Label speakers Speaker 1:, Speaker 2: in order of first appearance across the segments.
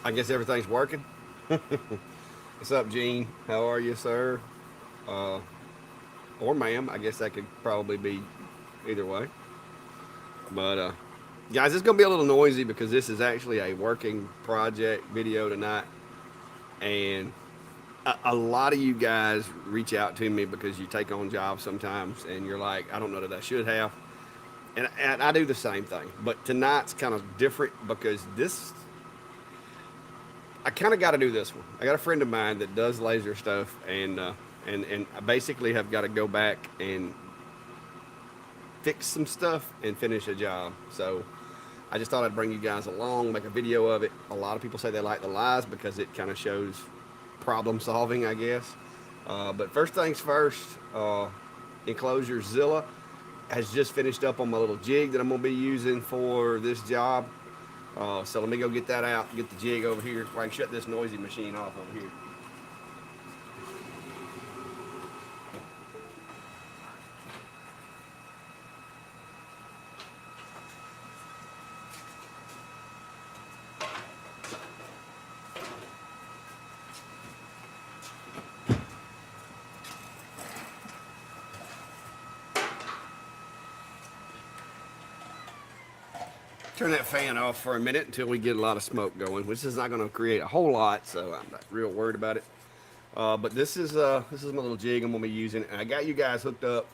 Speaker 1: I guess everything's working. What's up, Gene? How are you, sir? Uh, or ma'am? I guess that could probably be either way. But guys, it's gonna be a little noisy because this is actually a working project video tonight, and a lot of you guys reach out to me because you take on jobs sometimes, and you're like, I don't know that I should have, and I do the same thing. But tonight's kind of different because this I kind of got to do this one. I got a friend of mine that does laser stuff, and I basically have got to go back and fix some stuff and finish a job. So I just thought I'd bring you guys along, make a video of it. A lot of people say they like the lies because it kind of shows problem solving, I guess. But first things first, Enclosure Zilla has just finished up on my little jig that I'm gonna be using for this job. So let me go get that out, get the jig over here, so I can shut this noisy machine off over here. Turn that fan off for a minute until we get a lot of smoke going, which is not going to create a whole lot, so I'm not real worried about it. But this is my little jig I'm going to be using, and I got you guys hooked up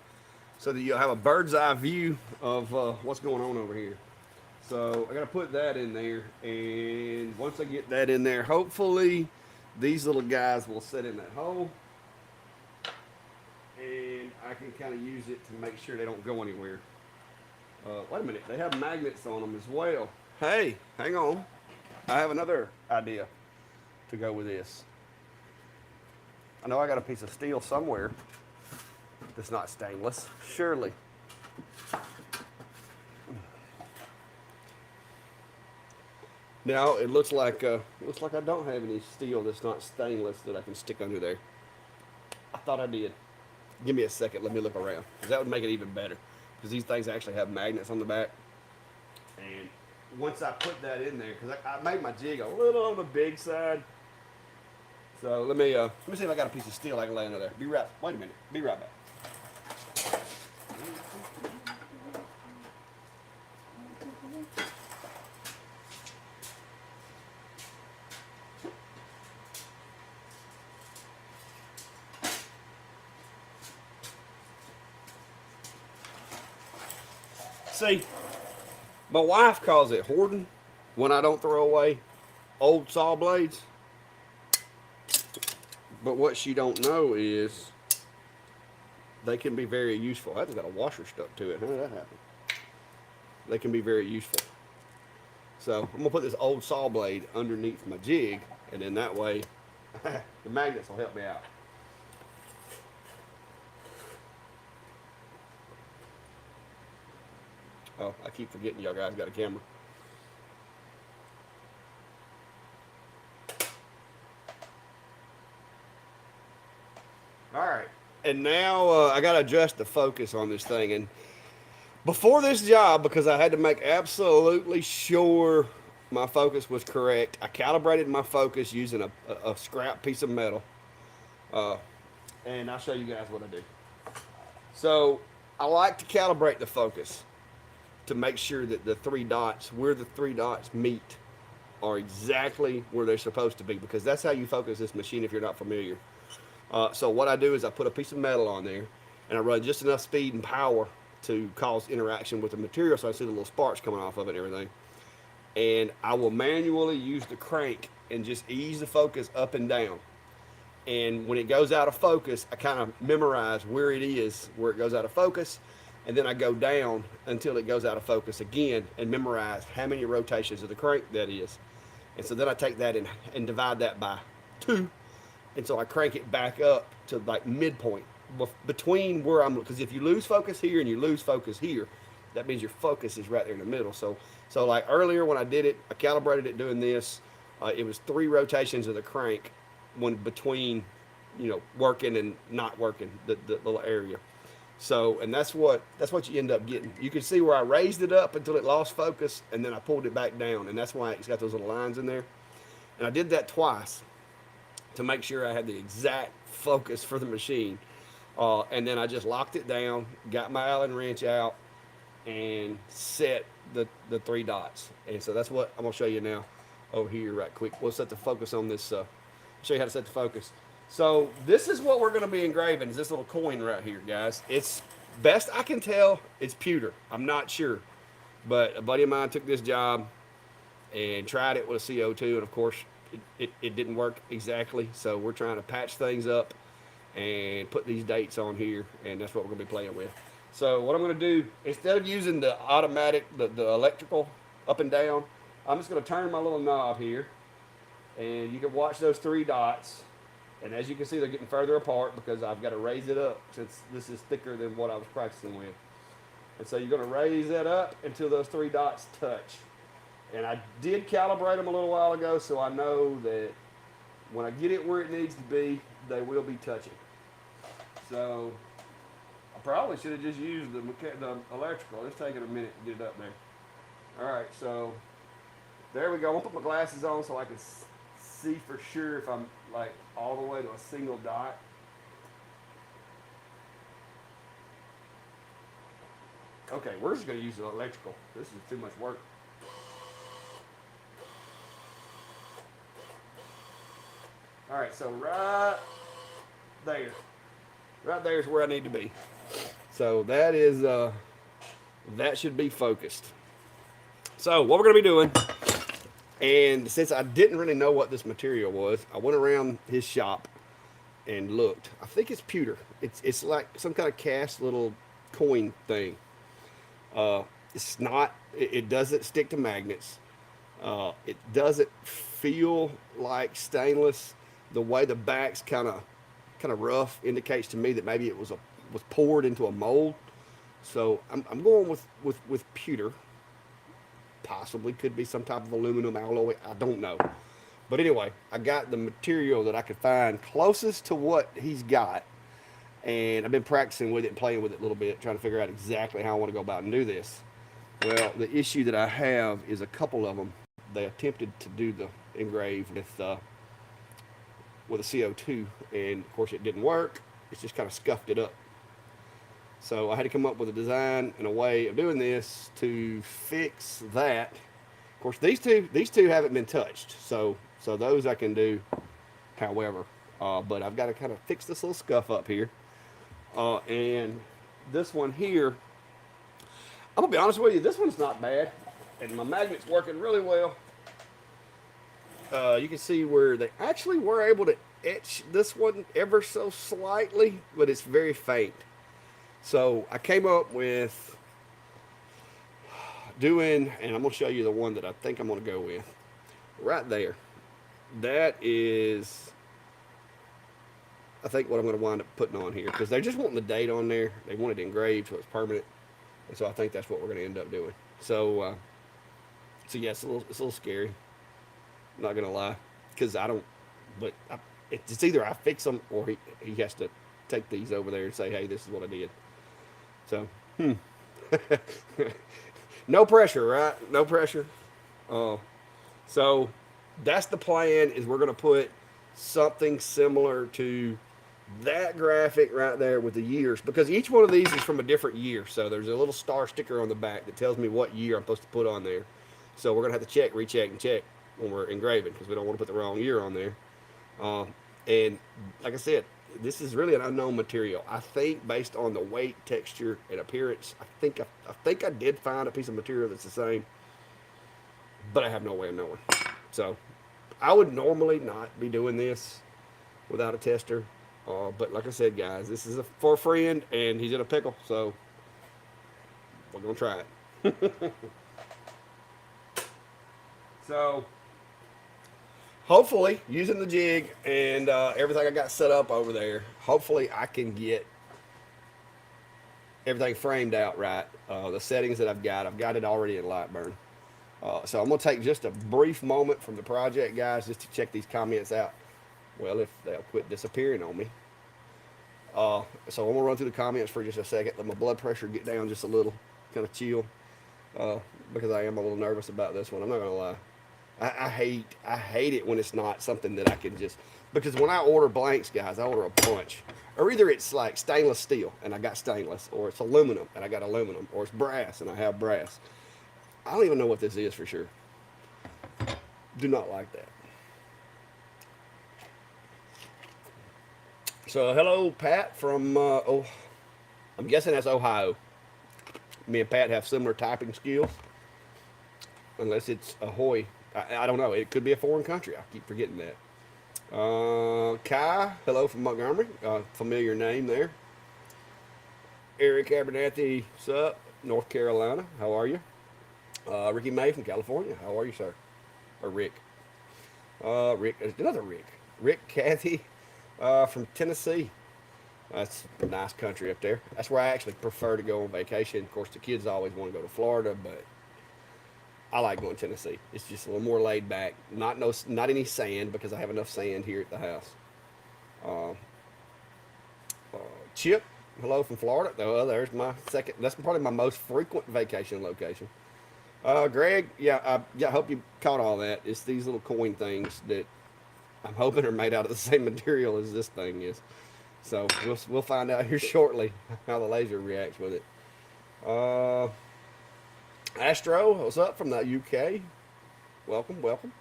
Speaker 1: so that you'll have a bird's eye view of what's going on over here. So I got to put that in there, and once I get that in there, hopefully these little guys will sit in that hole, and I can kind of use it to make sure they don't go anywhere. Wait a minute, they have magnets on them as well. Hey, hang on. I have another idea to go with this. I know I got a piece of steel somewhere that's not stainless, surely. Now it looks like I don't have any steel that's not stainless that I can stick under there. I thought I did. Give me a second. Let me look around, because that would make it even better. Because these things actually have magnets on the back. And once I put that in there, because I made my jig a little on the big side. So let me see if I got a piece of steel I can lay under there. Wait a minute. Be right back. See, my wife calls it hoarding when I don't throw away old saw blades. But what she don't know is they can be very useful. That's got a washer stuck to it. How did that happen? They can be very useful. So I'm gonna put this old saw blade underneath my jig, and then that way the magnets will help me out. Oh, I keep forgetting y'all guys got a camera. All right, and now I got to adjust the focus on this thing. And before this job, because I had to make absolutely sure my focus was correct, I calibrated my focus using a scrap piece of metal. Uh, and I'll show you guys what I do. So I like to calibrate the focus to make sure that the three dots, where the three dots meet, are exactly where they're supposed to be, because that's how you focus this machine if you're not familiar. So what I do is I put a piece of metal on there, and I run just enough speed and power to cause interaction with the material, so I see the little sparks coming off of it and everything. And I will manually use the crank and just ease the focus up and down. And when it goes out of focus, I kind of memorize where it is, where it goes out of focus, and then I go down until it goes out of focus again and memorize how many rotations of the crank that is. And so then I take that and divide that by 2. And so I crank it back up to like midpoint between where I'm, because if you lose focus here and you lose focus here, that means your focus is right there in the middle. So like earlier when I did it, I calibrated it doing this. It was 3 rotations of the crank, one between, working and not working the little area. So, and that's what you end up getting. You can see where I raised it up until it lost focus, and then I pulled it back down, and that's why it's got those little lines in there. And I did that twice to make sure I had the exact focus for the machine. And then I just locked it down, got my Allen wrench out, and set the three dots. And so that's what I'm gonna show you now over here right quick. We'll set the focus on this. Show you how to set the focus. So this is what we're gonna be engraving, is this little coin right here, guys. It's best I can tell, it's pewter. I'm not sure. But a buddy of mine took this job and tried it with a CO2, and of course it didn't work exactly. So we're trying to patch things up and put these dates on here, and that's what we're going to be playing with. So what I'm going to do, instead of using the automatic, the electrical up and down, I'm just going to turn my little knob here, and you can watch those three dots. And as you can see, they're getting further apart because I've got to raise it up since this is thicker than what I was practicing with. And so you're going to raise that up until those three dots touch. And I did calibrate them a little while ago, so I know that when I get it where it needs to be, they will be touching. So I probably should have just used the electrical. It's taking a minute to get it up there. All right, so there we go. I'm going to put my glasses on so I can see for sure if I'm like all the way to a single dot. Okay, we're just going to use the electrical. This is too much work. All right, so right there is where I need to be. So that is, that should be focused. So what we're going to be doing, and since I didn't really know what this material was, I went around his shop and looked. I think it's pewter. It's like some kind of cast little coin thing. It's not. It doesn't stick to magnets. It doesn't feel like stainless. The way the back's kind of rough indicates to me that maybe it was poured into a mold. So I'm going with pewter. Possibly could be some type of aluminum alloy. I don't know. But anyway, I got the material that I could find closest to what he's got. And I've been practicing with it and playing with it a little bit, trying to figure out exactly how I want to go about and do this. Well, the issue that I have is a couple of them. They attempted to do the engrave with a CO2, and of course it didn't work. It's just kind of scuffed it up. So I had to come up with a design and a way of doing this to fix that. Of course, these two haven't been touched, so those I can do. However, but I've got to kind of fix this little scuff up here, and this one here. I'm gonna be honest with you. This one's not bad, and my magnet's working really well. You can see where they actually were able to etch this one ever so slightly, but it's very faint. So I came up with doing, and I'm going to show you the one that I think I'm going to go with. Right there. That is, I think, what I'm going to wind up putting on here. Because they're just wanting the date on there. They want it engraved so it's permanent. And so I think that's what we're going to end up doing. So yeah, it's a little scary. I'm not going to lie. Because I don't, but it's either I fix them or he has to take these over there and say, hey, this is what I did. So, no pressure, right? No pressure. So that's the plan, is we're going to put something similar to that graphic right there with the years, because each one of these is from a different year. So there's a little star sticker on the back that tells me what year I'm supposed to put on there. So we're going to have to check, recheck, and check when we're engraving, because we don't want to put the wrong year on there. And like I said, this is really an unknown material. I think based on the weight, texture, and appearance, I think I did find a piece of material that's the same, but I have no way of knowing. So I would normally not be doing this without a tester. But like I said, guys, this is for a friend, and he's in a pickle, so we're going to try it. So hopefully, using the jig and everything I got set up over there, hopefully I can get everything framed out right. The settings that I've got it already in Lightburn. So I'm going to take just a brief moment from the project, guys, just to check these comments out. Well, if they'll quit disappearing on me. So I'm going to run through the comments for just a second. Let my blood pressure get down just a little, kind of chill, because I am a little nervous about this one. I'm not going to lie. I hate it when it's not something that I can just, because when I order blanks, guys, I order a bunch. Or either it's like stainless steel and I got stainless, or it's aluminum and I got aluminum, or it's brass and I have brass. I don't even know what this is for sure. Do not like that. So hello, Pat from oh, I'm guessing that's Ohio. Me and Pat have similar typing skills, unless it's Ahoy. I don't know. It could be a foreign country. I keep forgetting that. Kai, hello from Montgomery. Familiar name there. Eric Abernathy, sup? North Carolina. How are you? Ricky May from California. How are you, sir? Or Rick? Rick. There's another Rick. Rick Cathy from Tennessee. That's a nice country up there. That's where I actually prefer to go on vacation. Of course, the kids always want to go to Florida, but I like going to Tennessee. It's just a little more laid back. Not any sand because I have enough sand here at the house. Uh, Chip, hello from Florida. Oh, there's my second. That's probably my most frequent vacation location. Greg, yeah, I hope you caught all that. It's these little coin things that I'm hoping are made out of the same material as this thing is. So we'll find out here shortly how the laser reacts with it. Uh, Astro, what's up from the UK? Welcome, welcome.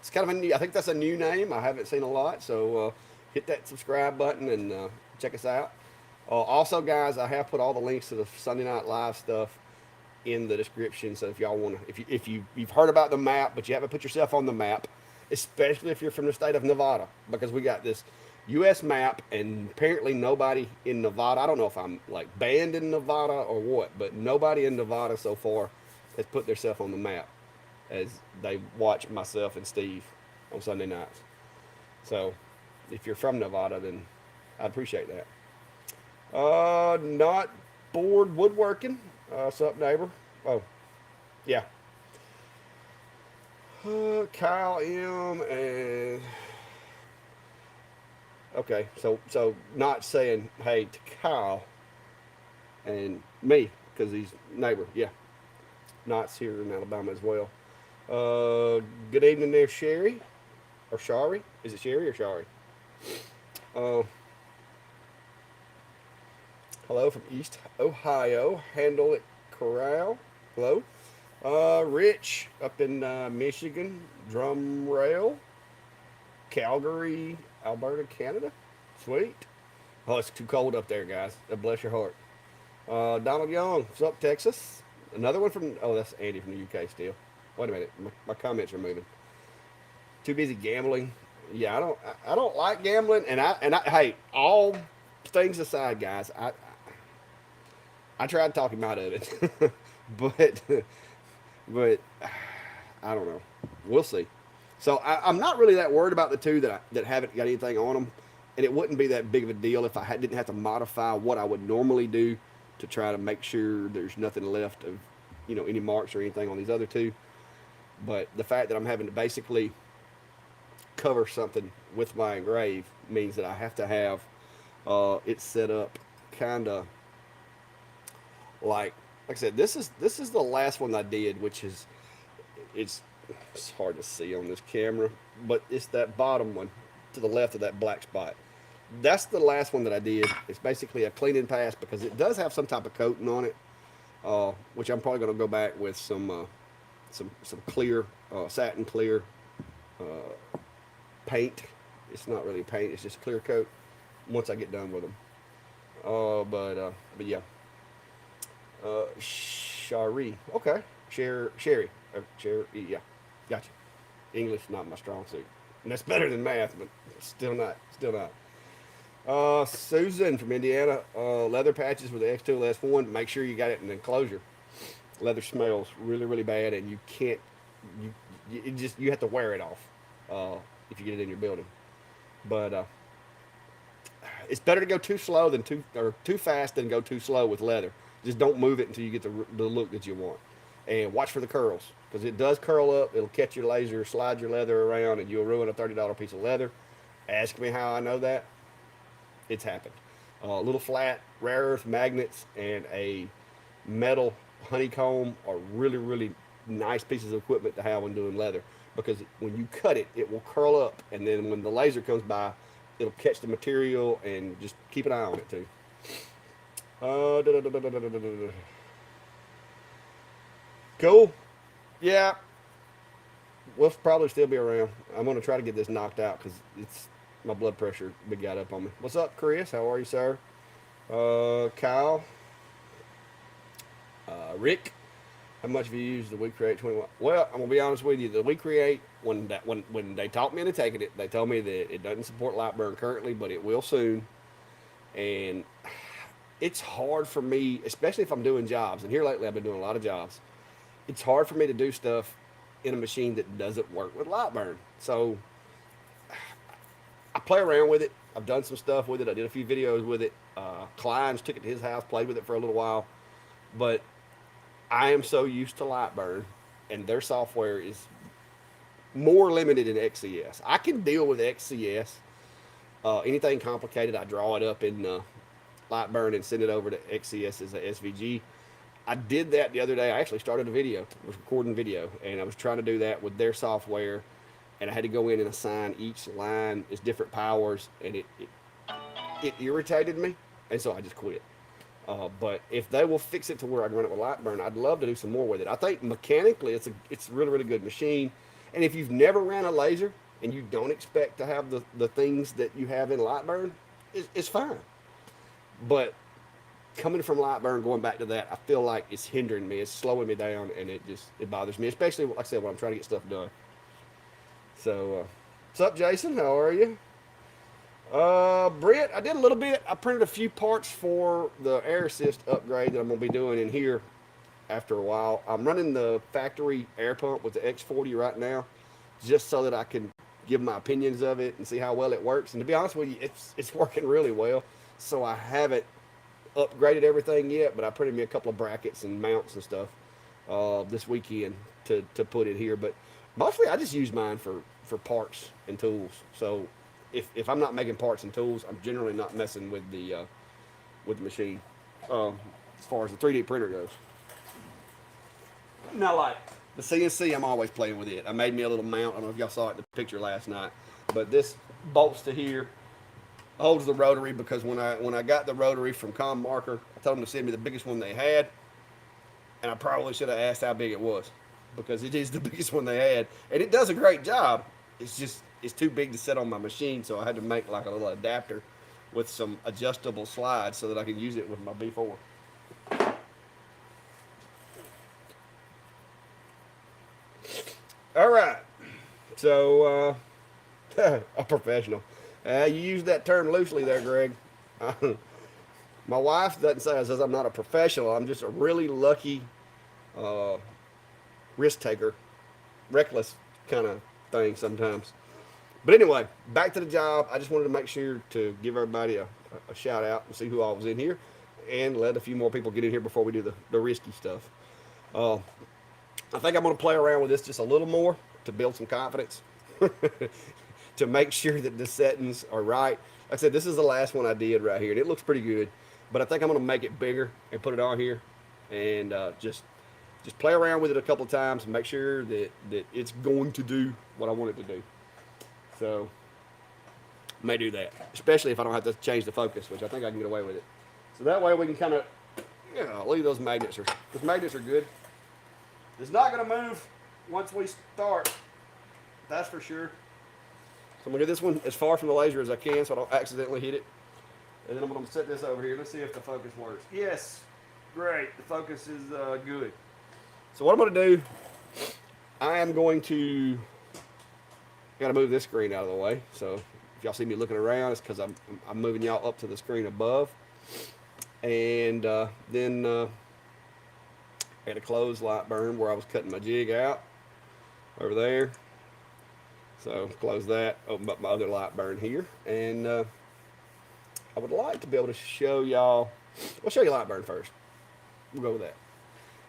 Speaker 1: It's kind of a new, I think that's a new name. I haven't seen a lot, so hit that subscribe button and check us out. Also, guys, I have put all the links to the Sunday Night Live stuff in the description. So if y'all want to, you've heard about the map, but you haven't put yourself on the map, especially if you're from the state of Nevada, because we got this U.S. map, and apparently nobody in Nevada. I don't know if I'm like banned in Nevada or what, but nobody in Nevada so far has put themselves on the map as they watch myself and Steve on Sunday nights. So if you're from Nevada, then I appreciate that. Not bored woodworking. What's up, neighbor? Oh, yeah. Kyle M. And okay, so not saying hey to Kyle and me because he's neighbor. Yeah, Knott's here in Alabama as well. Good evening there, Sherry or Shari. Is it Sherry or Shari? Uh, Hello from East Ohio. Handle it Corral. Hello. Rich up in Michigan. Drum Rail. Calgary, Alberta, Canada. Sweet. Oh, it's too cold up there, guys. Bless your heart. Donald Young. What's up, Texas? Another one from, oh, that's Andy from the UK still. Wait a minute. My comments are moving. Too busy gambling. Yeah, I don't like gambling. Hey, all things aside, guys, I tried to talk him out of it, but but I don't know. We'll see. So I'm not really that worried about the two that haven't got anything on them, and it wouldn't be that big of a deal if I didn't have to modify what I would normally do to try to make sure there's nothing left of any marks or anything on these other two. But the fact that I'm having to basically cover something with my engrave means that I have to have it set up kind of like I said, this is the last one I did, which is it's hard to see on this camera, but it's that bottom one to the left of that black spot. That's the last one that I did. It's basically a clean and pass because it does have some type of coating on it, which I'm probably going to go back with some clear satin clear paint. It's not really paint; it's just clear coat. Once I get done with them, but yeah. Shari. Okay. Sherry. Sherry. Yeah. Gotcha. English not my strong suit. And that's better than math, but still not. Still not. Susan from Indiana. Leather patches with the X2 S1. Make sure you got it in enclosure. Leather smells really, really bad, and you can't. You have to wear it off if you get it in your building. But it's better to go too slow than too fast than go too slow with leather. Just don't move it until you get the look that you want. And watch for the curls because it does curl up. It'll catch your laser, slide your leather around, and you'll ruin a $30 piece of leather. Ask me how I know that. It's happened. Little flat rare earth magnets and a metal honeycomb are really, really nice pieces of equipment to have when doing leather. because when you cut it, it will curl up, and then when the laser comes by, it'll catch the material, and just keep an eye on it too. Da, da, da, da, da, da, da. Cool. Yeah, we'll probably still be around. I'm gonna try to get this knocked out because it's my blood pressure big got up on me. What's up, Chris? How are you, sir? Kyle, Rick. How much have you used the We Create 21? Well, I'm gonna be honest with you. The We Create, when they talked me into taking it, they told me that it doesn't support light burn currently, but it will soon. And it's hard for me, especially if I'm doing jobs. And here lately, I've been doing a lot of jobs. It's hard for me to do stuff in a machine that doesn't work with light burn. So I play around with it. I've done some stuff with it. I did a few videos with it. Clients took it to his house, played with it for a little while. But I am so used to Lightburn, and their software is more limited in XCS. I can deal with XCS. Anything complicated, I draw it up in Lightburn and send it over to XCS as a SVG. I did that the other day. I actually started a video. I was recording video, and I was trying to do that with their software, and I had to go in and assign each line as different powers, and it irritated me, and so I just quit. But if they will fix it to where I can run it with Lightburn, I'd love to do some more with it. I think mechanically it's a really, really good machine. And if you've never ran a laser and you don't expect to have the things that you have in Lightburn, it's fine. But coming from Lightburn, going back to that, I feel like it's hindering me. It's slowing me down, and it bothers me, especially, like I said, when I'm trying to get stuff done. So, what's up, Jason? How are you? Brett, I did a little bit. I printed a few parts for the air assist upgrade that I'm going to be doing in here after a while. I'm running the factory air pump with the X40 right now, just so that I can give my opinions of it and see how well it works. And to be honest with you, it's working really well. So I haven't upgraded everything yet, but I printed me a couple of brackets and mounts and stuff this weekend to put in here. But mostly I just use mine for parts and tools. So if I'm not making parts and tools, I'm generally not messing with the machine as far as the 3D printer goes. Now, like the CNC, I'm always playing with it. I made me a little mount. I don't know if y'all saw it in the picture last night, but this bolts to here, holds the rotary, because when I got the rotary from Com Marker, I told them to send me the biggest one they had, and I probably should have asked how big it was, because it is the biggest one they had, and it does a great job. It's too big to set on my machine, so I had to make like a little adapter with some adjustable slides so that I can use it with my B4. All right, so a professional. You use that term loosely there, Greg. My wife doesn't say it, says I'm not a professional. I'm just a really lucky uh, risk taker, reckless kind of thing sometimes. But anyway, back to the job. I just wanted to make sure to give everybody a shout out and see who all was in here, and let a few more people get in here before we do the risky stuff. Uh, I think I'm going to play around with this just a little more to build some confidence, to make sure that the settings are right. Like I said, this is the last one I did right here, and it looks pretty good. But I think I'm going to make it bigger and put it on here, and just play around with it a couple of times and make sure that it's going to do what I want it to do. So, may do that, especially if I don't have to change the focus, which I think I can get away with it. So that way we can kind of, leave those magnets. Those magnets are good. It's not going to move once we start, that's for sure. So I'm going to get this one as far from the laser as I can so I don't accidentally hit it. And then I'm going to set this over here. Let's see if the focus works. Yes, great. The focus is good. So what I'm going to do, I am going to, got to move this screen out of the way. So if y'all see me looking around, it's because I'm moving y'all up to the screen above. And then I had a close Lightburn where I was cutting my jig out over there. So close that, open up my other Lightburn here, and I would like to be able to show y'all, we'll show you Lightburn first. We'll go with that.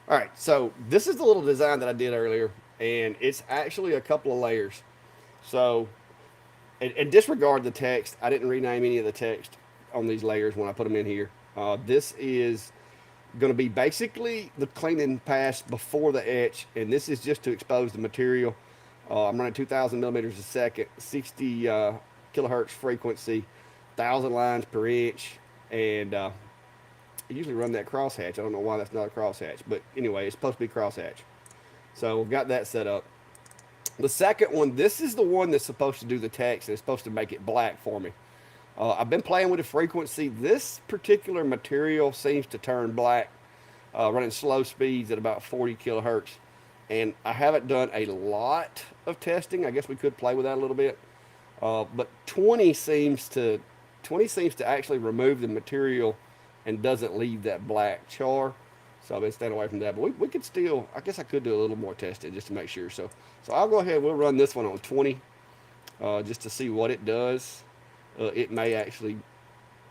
Speaker 1: All right, so this is the little design that I did earlier, and it's actually a couple of layers. So, and disregard the text. I didn't rename any of the text on these layers when I put them in here. This is going to be basically the cleaning pass before the etch, and this is just to expose the material. I'm running 2,000 millimeters a second, 60 kilohertz frequency, 1,000 lines per inch, and I usually run that crosshatch. I don't know why that's not a crosshatch, but anyway, it's supposed to be crosshatch. So we've got that set up. The second one, this is the one that's supposed to do the text and it's supposed to make it black for me. I've been playing with the frequency. This particular material seems to turn black running slow speeds at about 40 kilohertz. And I haven't done a lot of testing. I guess we could play with that a little bit. But 20 seems to actually remove the material and doesn't leave that black char. So I've been staying away from that. But we could still, I guess I could do a little more testing just to make sure. So I'll go ahead. We'll run this one on 20 just to see what it does. It may actually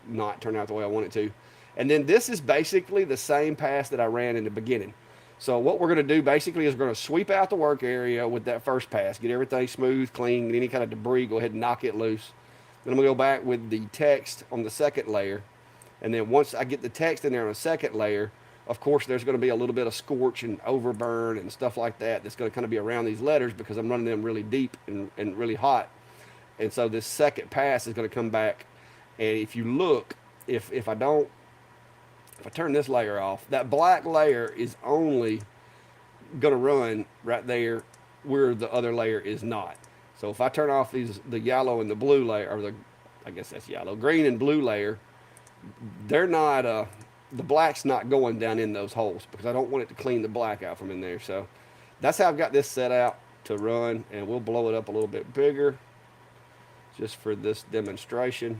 Speaker 1: not turn out the way I want it to. And then this is basically the same pass that I ran in the beginning. So what we're going to do basically is we're going to sweep out the work area with that first pass, get everything smooth, clean, any kind of debris, go ahead and knock it loose. Then I'm going to go back with the text on the second layer. And then once I get the text in there on the second layer, of course, there's going to be a little bit of scorch and overburn and stuff like that that's going to kind of be around these letters because I'm running them really deep and really hot. And so this second pass is going to come back. And if you look, if I don't, if I turn this layer off, that black layer is only going to run right there where the other layer is not. So if I turn off the yellow and the blue layer, or I guess that's yellow, green and blue layer, they're not, the black's not going down in those holes because I don't want it to clean the black out from in there. So that's how I've got this set out to run, and we'll blow it up a little bit bigger just for this demonstration,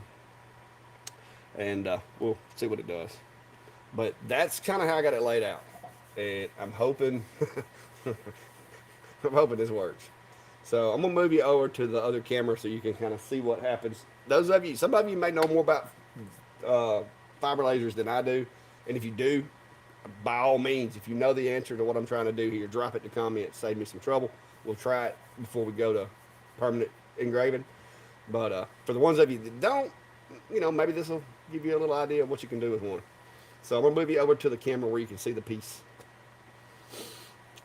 Speaker 1: and we'll see what it does. But that's kind of how I got it laid out, and I'm hoping I'm hoping this works. So I'm gonna move you over to the other camera so you can kind of see what happens. Some of you may know more about uh, fiber lasers than I do, and if you do, by all means, if you know the answer to what I'm trying to do here, drop it in the comments. Save me some trouble. We'll try it before we go to permanent engraving. But for the ones of you that don't, maybe this will give you a little idea of what you can do with one. So I'm going to move you over to the camera where you can see the piece.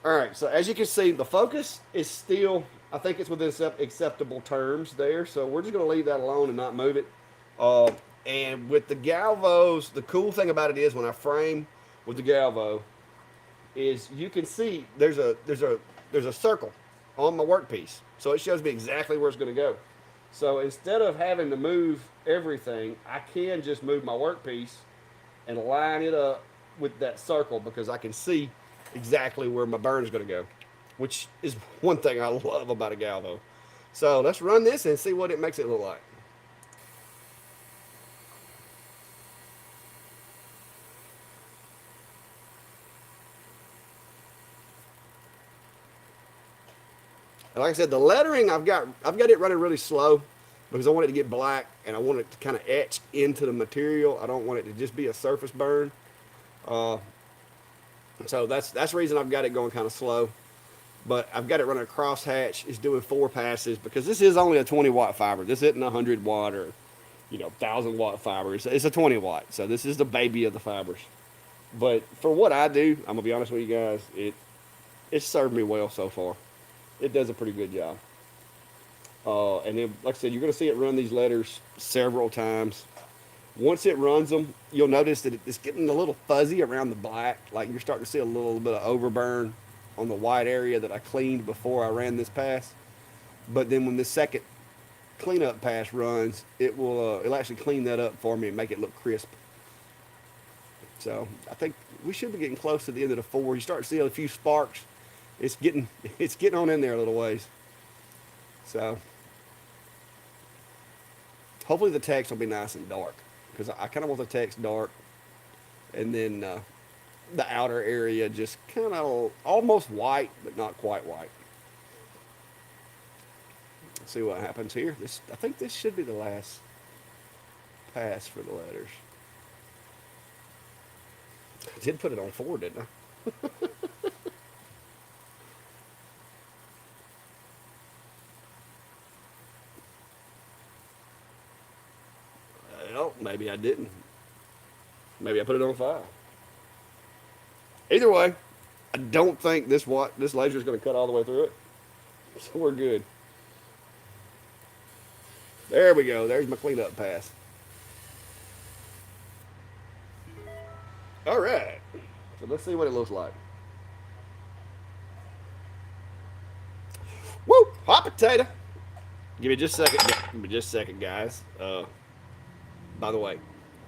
Speaker 1: All right, so as you can see, the focus is still, I think it's within acceptable terms there. So we're just going to leave that alone and not move it. And with the galvos, the cool thing about it is when I frame with the galvo, is you can see there's a circle on my workpiece. So it shows me exactly where it's going to go. So instead of having to move everything, I can just move my workpiece and line it up with that circle because I can see exactly where my burn is going to go, which is one thing I love about a galvo. So let's run this and see what it makes it look like. And like I said, the lettering I've got it running really slow because I want it to get black and I want it to kind of etch into the material. I don't want it to just be a surface burn. Uh, so that's the reason I've got it going kind of slow. But I've got it running a crosshatch. It's doing 4 passes because this is only a 20-watt fiber. This isn't a 100-watt or 1,000-watt fiber. It's a 20-watt. So this is the baby of the fibers. But for what I do, I'm gonna be honest with you guys, it's served me well so far. It does a pretty good job. And then, like I said, you're going to see it run these letters several times. Once it runs them, you'll notice that it's getting a little fuzzy around the black. Like you're starting to see a little bit of overburn on the white area that I cleaned before I ran this pass. But then when the second cleanup pass runs, it'll actually clean that up for me and make it look crisp. So I think we should be getting close to the end of the 4. You start to see a few sparks. It's getting on in there a little ways. So hopefully the text will be nice and dark because I kind of want the text dark, and then the outer area just kind of almost white but not quite white. Let's see what happens here. I think this should be the last pass for the letters. I did put it on 4, didn't I? Well, maybe I didn't. Maybe I put it on 5. Either way, I don't think this laser is going to cut all the way through it. So we're good. There we go. There's my cleanup pass. All right. So let's see what it looks like. Woo! Hot potato. Give me just a second. Give me just a second, guys. By the way,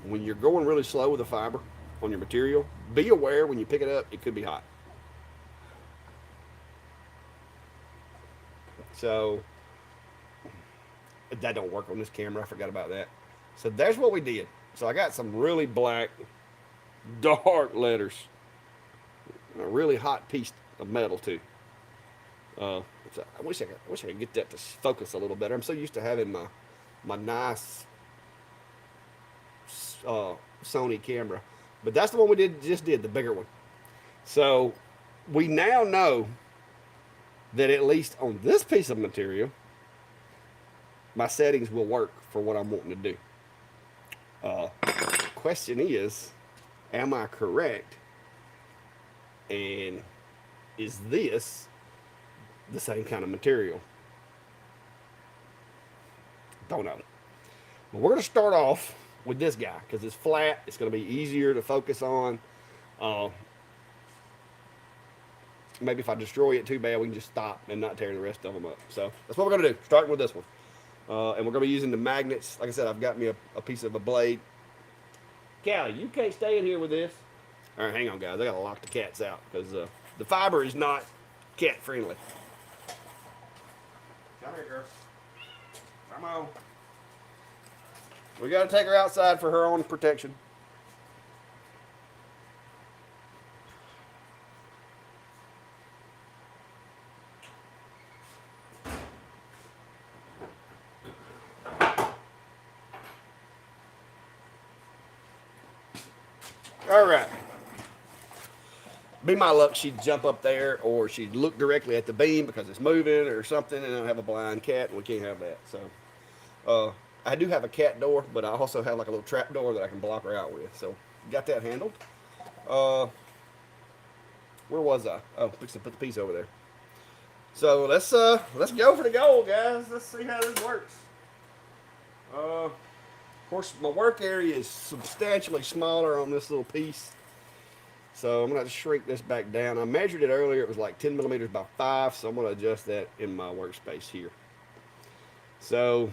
Speaker 1: when you're going really slow with the fiber on your material, be aware when you pick it up, it could be hot. So that don't work on this camera. I forgot about that. So there's what we did. So I got some really black, dark letters, and a really hot piece of metal too. So I wish I could get that to focus a little better. I'm so used to having my nice Sony camera, but that's the one we just did the bigger one. So we now know that at least on this piece of material, my settings will work for what I'm wanting to do. Question is, am I correct? And is this the same kind of material? Don't know. But we're going to start off with this guy because it's flat. It's going to be easier to focus on. Uh, Maybe if I destroy it too bad, we can just stop and not tear the rest of them up. So that's what we're going to do, starting with this one. And we're going to be using the magnets. Like I said, I've got me a piece of a blade. Callie, you can't stay in here with this. All right, hang on, guys. I got to lock the cats out because the fiber is not cat friendly. Come here, girl. Come on. We got to take her outside for her own protection. All right. Be my luck, she'd jump up there or she'd look directly at the beam because it's moving or something, and I have a blind cat, and we can't have that. So, I do have a cat door, but I also have like a little trap door that I can block her out with. So, got that handled. Uh, where was I? Oh, fixing to put the piece over there. So let's go for the goal, guys. Let's see how this works. Of course, my work area is substantially smaller on this little piece. So I'm going to have to shrink this back down. I measured it earlier. It was like 10 millimeters by 5. So I'm going to adjust that in my workspace here. So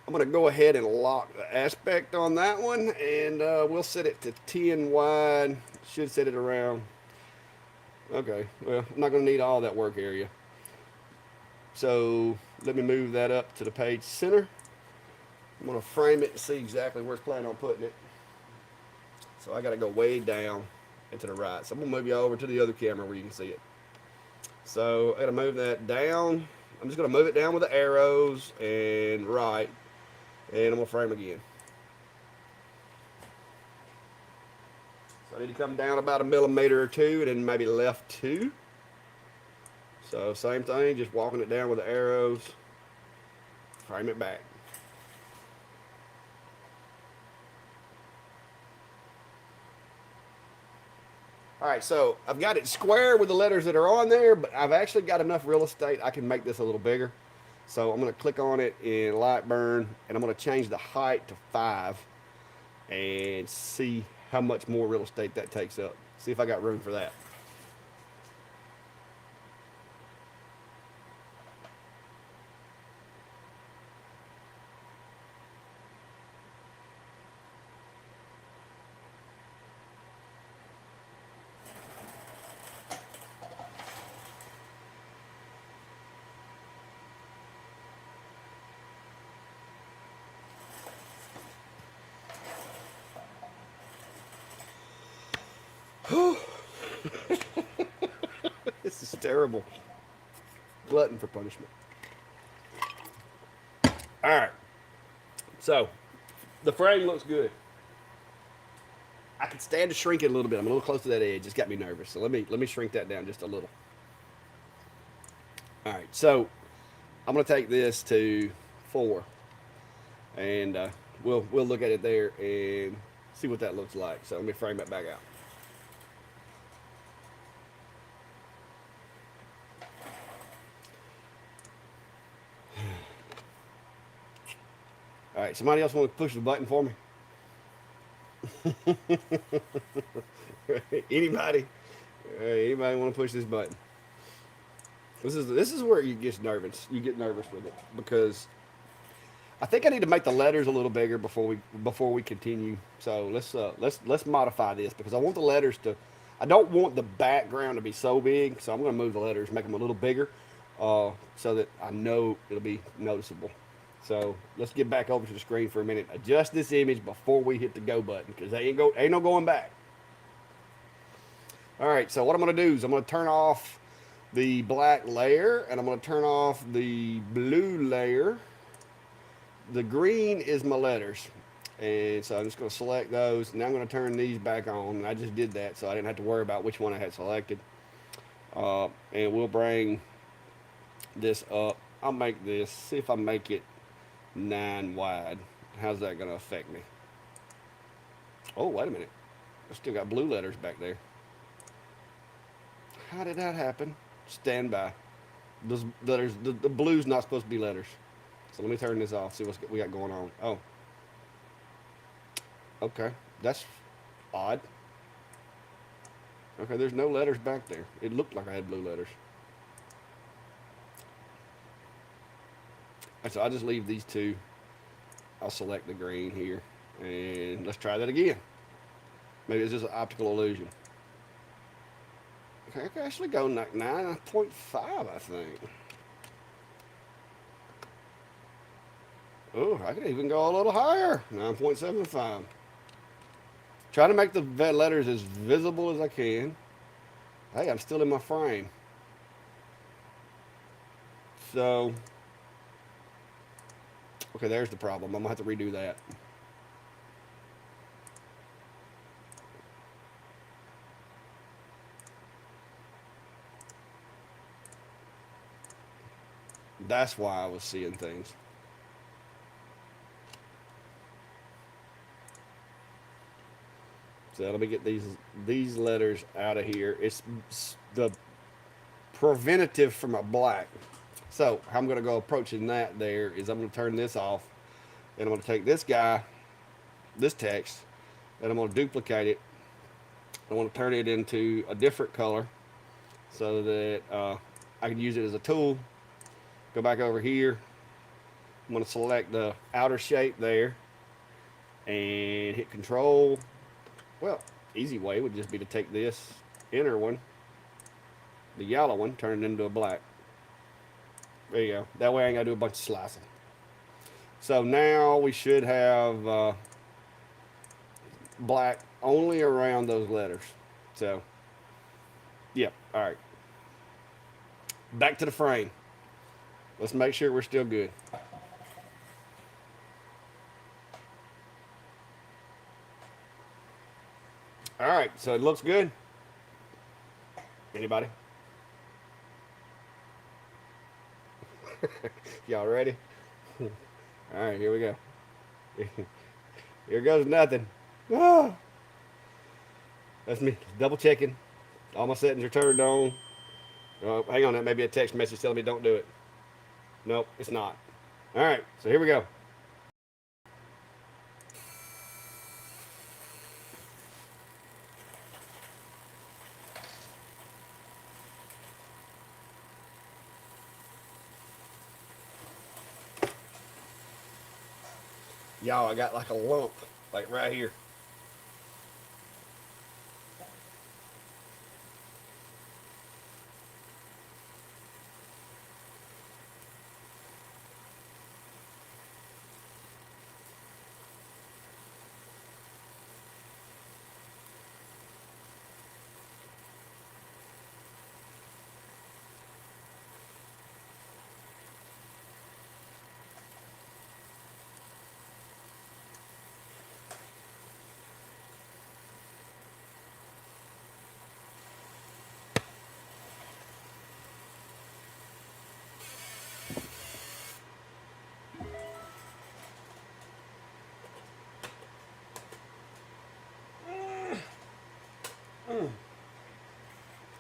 Speaker 1: I'm going to go ahead and lock the aspect on that one. And we'll set it to 10 wide. Should set it around. Okay, well, I'm not going to need all that work area. So let me move that up to the page center. I'm going to frame it and see exactly where it's planning on putting it. So I got to go way down and to the right. So I'm going to move you over to the other camera where you can see it. So I got to move that down. I'm just going to move it down with the arrows and right. And I'm going to frame again. So I need to come down about a millimeter or two and then maybe left 2. So same thing, just walking it down with the arrows. Frame it back. All right, so I've got it square with the letters that are on there, but I've actually got enough real estate. I can make this a little bigger. So I'm going to click on it in Lightburn, and I'm going to change the height to 5 and see how much more real estate that takes up. See if I got room for that. This is terrible. Glutton for punishment. All right. So the frame looks good. I can stand to shrink it a little bit. I'm a little close to that edge. It's got me nervous. So let me shrink that down just a little. All right. So I'm going to take this to 4, and we'll look at it there and see what that looks like. So let me frame it back out. All right, somebody else want to push the button for me? Anybody? Anybody want to push this button? This is where you get nervous. You get nervous with it because I think I need to make the letters a little bigger before we continue. So let's modify this because I want the letters to. I don't want the background to be so big, so I'm going to move the letters, make them a little bigger, so that I know it'll be noticeable. So let's get back over to the screen for a minute. Adjust this image before we hit the go button because ain't no going back. All right. So what I'm going to do is I'm going to turn off the black layer and I'm going to turn off the blue layer. The green is my letters. And so I'm just going to select those. Now I'm going to turn these back on. And I just did that so I didn't have to worry about which one I had selected. And we'll bring this up. I'll make this, see if I make it 9 wide. How's that going to affect me? Oh, wait a minute. I still got blue letters back there. How did that happen? Stand by. Those letters, the blue's not supposed to be letters. So let me turn this off, see what we got going on. Oh. Okay. That's odd. Okay, there's no letters back there. It looked like I had blue letters. So I'll just leave these two. I'll select the green here. And let's try that again. Maybe it's just an optical illusion. Okay, I can actually go like 9.5, I think. Oh, I could even go a little higher. 9.75. Try to make the letters as visible as I can. Hey, I'm still in my frame. So, okay, there's the problem. I'm going to have to redo that. That's why I was seeing things. So let me get these letters out of here. It's the preventative from a black. So how I'm going to go approaching that there is I'm going to turn this off. And I'm going to take this guy, this text, and I'm going to duplicate it. I want to turn it into a different color so that I can use it as a tool. Go back over here. I'm going to select the outer shape there and hit Control. Well, easy way would just be to take this inner one, the yellow one, turn it into a black. There you go. That way I ain't got to do a bunch of slicing. So now we should have black only around those letters. So, yeah, all right. Back to the frame. Let's make sure we're still good. All right, so it looks good. Anybody? Y'all ready? All right, here we go. Here goes nothing. Ah, that's me double checking. All my settings are turned on. Hang on, that may be a text message telling me don't do it. Nope, it's not. All right, so here we go. Y'all, I got like a lump, like right here.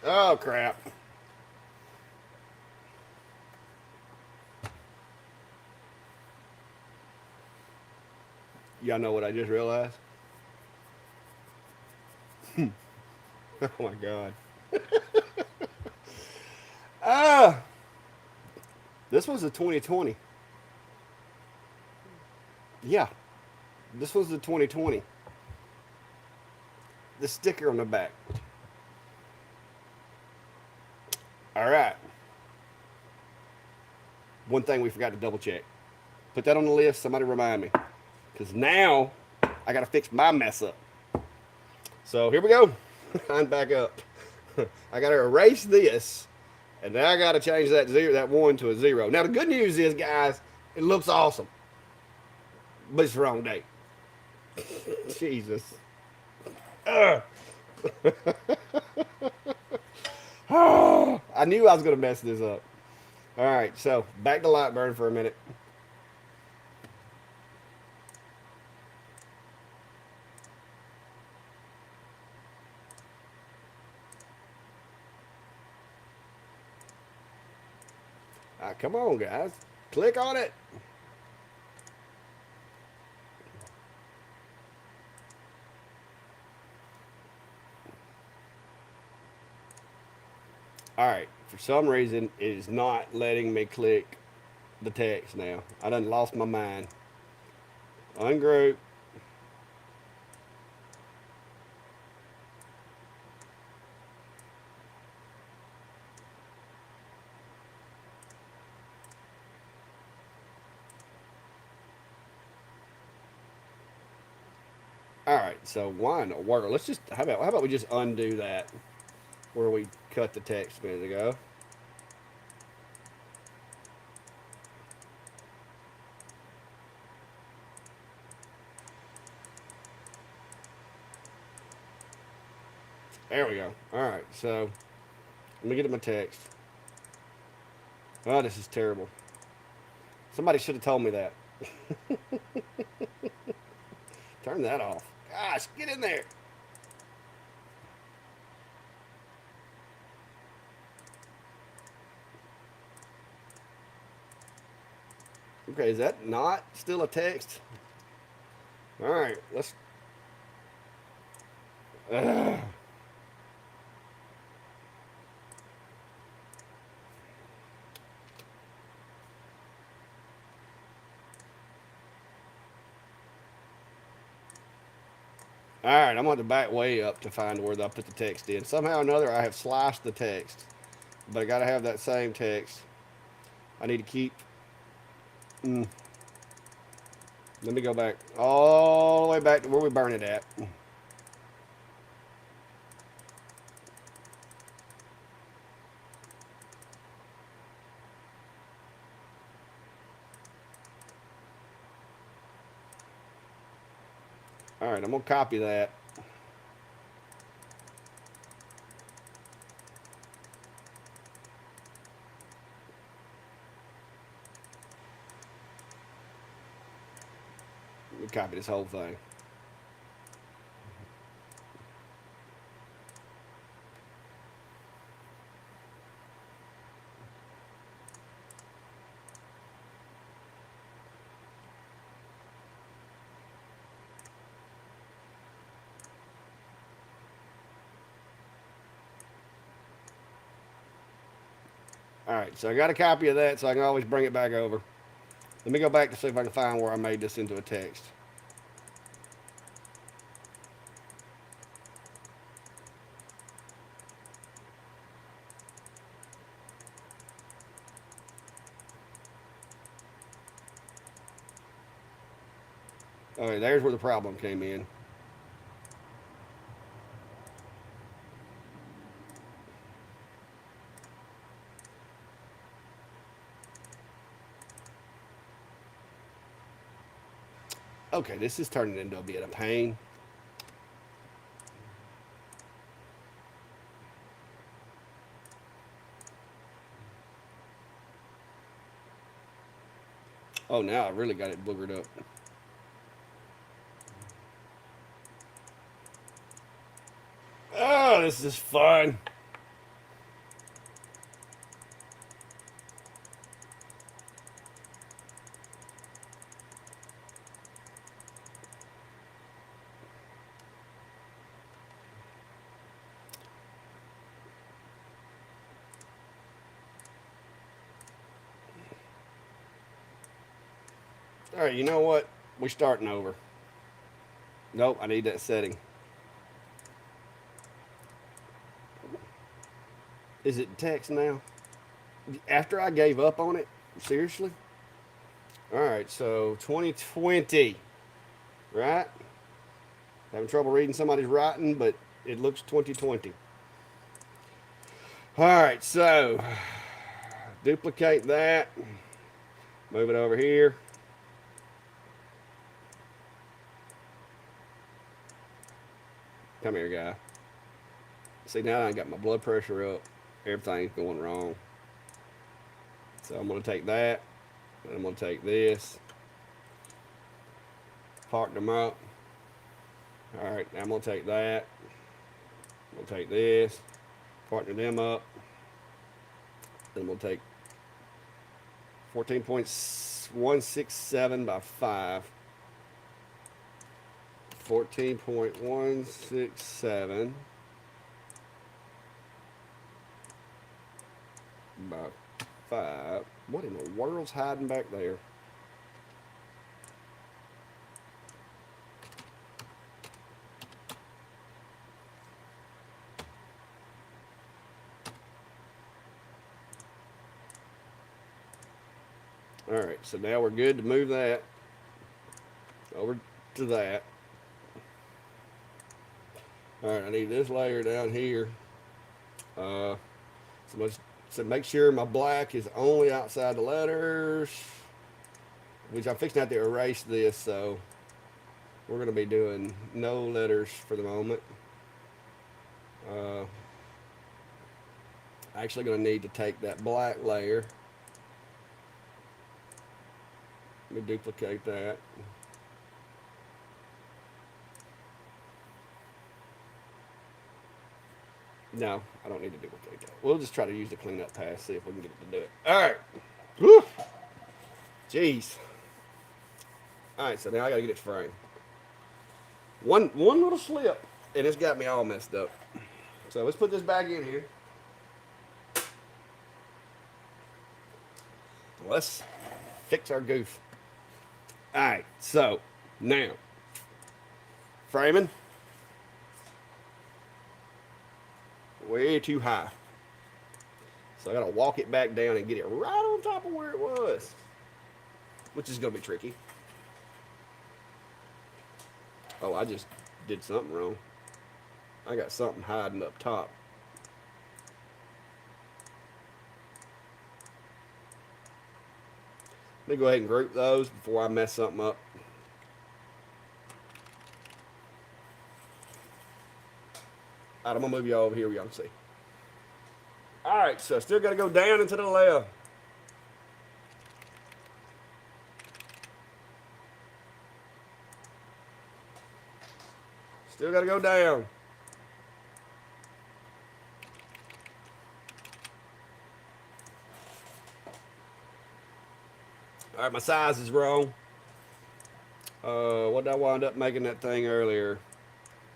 Speaker 1: Oh, crap. Y'all know what I just realized? Oh my god. Ah, this was the 2020. Yeah, this was the 2020. The sticker on the back. All right. One thing we forgot to double check. Put that on the list. Somebody remind me. Because now I got to fix my mess up. So here we go. I'm back up. I got to erase this. And now I got to change that 1 to a 0. Now the good news is, guys, it looks awesome. But it's the wrong date. Jesus. Ugh. I knew I was going to mess this up. All right, so back to Lightburn for a minute. Come on, guys. Click on it. All right. For some reason, it is not letting me click the text now. I done lost my mind. Ungroup. All right. So why in the world? Let's just how about we just undo that where we cut the text a minute ago. There we go. All right. So let me get to my text. Oh, this is terrible. Somebody should have told me that. Turn that off. Gosh, get in there. Okay, is that not still a text? All right, let's. Ugh. All right, I'm going to back way up to find where I put the text in. Somehow or another, I have sliced the text, but I got to have that same text. I need to keep. Mm, let me go back all the way back to where we burn it at. All right, I'm going to copy that. Let me copy this whole thing. All right, so I got a copy of that, so I can always bring it back over. Let me go back to see if I can find where I made this into a text. Okay, there's where the problem came in. Okay, this is turning into a bit of pain. Oh, now I really got it boogered up. Oh, this is fun. All right, you know what? We're starting over. Nope, I need that setting. Is it text now? After I gave up on it? Seriously? All right, so 2020, right? Having trouble reading somebody's writing, but it looks 2020. All right, so duplicate that. Move it over here. Come here, guy. See, now I got my blood pressure up. Everything's going wrong. So I'm going to take that. And I'm going to take this. Park them up. All right, now I'm going to take that. I'm going to take this. Partner them up. Then we'll take 14.167 by 5. 14.167 by 5. What in the world's hiding back there? All right, so now we're good to move that over to that. All right, I need this layer down here. So make sure my black is only outside the letters, which I'm fixing to have to erase this, so we're going to be doing no letters for the moment. Actually going to need to take that black layer. Let me duplicate that. No, I don't need to duplicate that. We'll just try to use the cleanup pass, see if we can get it to do it. All right. Whew. Jeez. All right, so now I got to get it framed. One little slip, and it's got me all messed up. So let's put this back in here. Let's fix our goof. All right, so now framing way too high. So I gotta walk it back down and get it right on top of where it was, which is gonna be tricky. Oh, I just did something wrong. I got something hiding up top. Let me go ahead and group those before I mess something up. All right, I'm gonna move y'all over here where y'all can see. All right, so still gotta go down and to the left. Still gotta go down. All right, my size is wrong. What did I wind up making that thing earlier?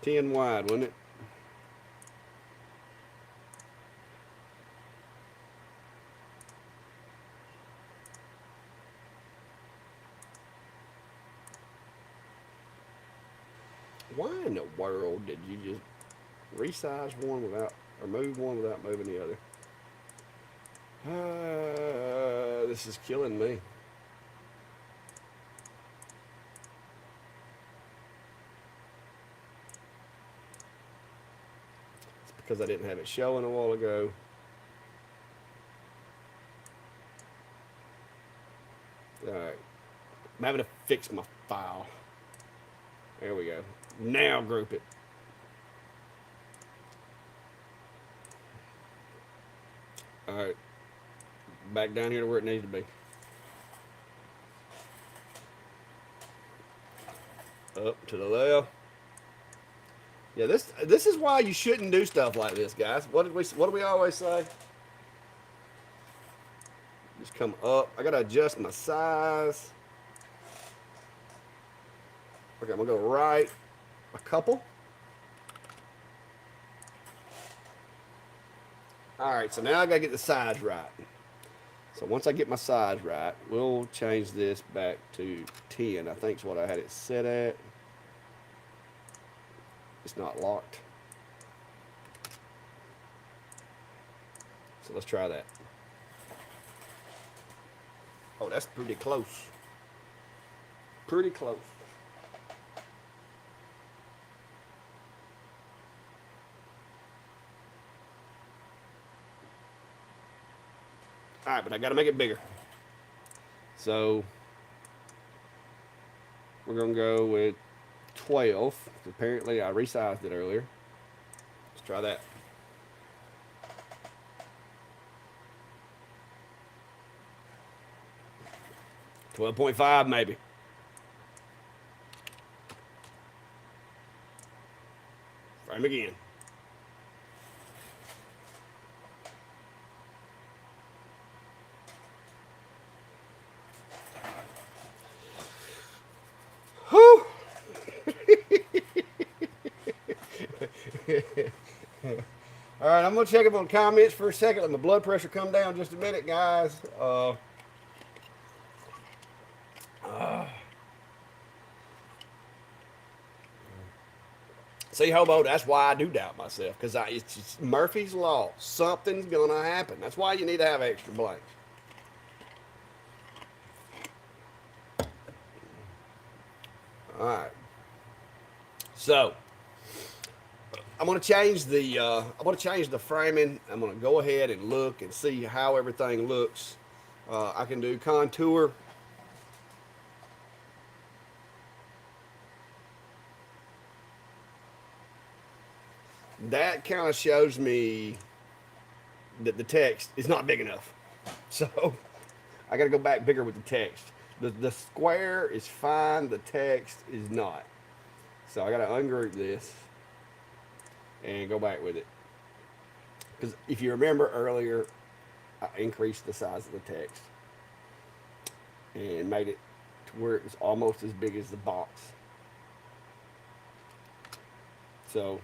Speaker 1: 10 wide, wasn't it? Why in the world did you just resize one without, or move one without moving the other? This is killing me. It's because I didn't have it showing a while ago. All right, I'm having to fix my file. There we go. Now group it. All right, back down here to where it needs to be. Up to the left. Yeah, this is why you shouldn't do stuff like this, guys. What do we always say? Just come up. I gotta adjust my size. Okay, I'm gonna go right a couple. All right, so now I gotta get the size right. So once I get my size right, we'll change this back to 10. I think is what I had it set at. It's not locked. So let's try that. Oh, that's pretty close. Pretty close. All right, but I got to make it bigger. So we're going to go with 12. Apparently, I resized it earlier. Let's try that. 12.5 maybe. Frame again. Whew. All right, I'm gonna check up on comments for a second. Let my blood pressure come down just a minute, guys. See, Hobo, that's why I do doubt myself, because it's Murphy's Law. Something's gonna happen. That's why you need to have extra blanks. All right. So I'm gonna change the framing. I'm gonna go ahead and look and see how everything looks. I can do contour. That kind of shows me that the text is not big enough. So I got to go back bigger with the text. The square is fine. The text is not. So I got to ungroup this and go back with it. Because if you remember earlier, I increased the size of the text and made it to where it was almost as big as the box. So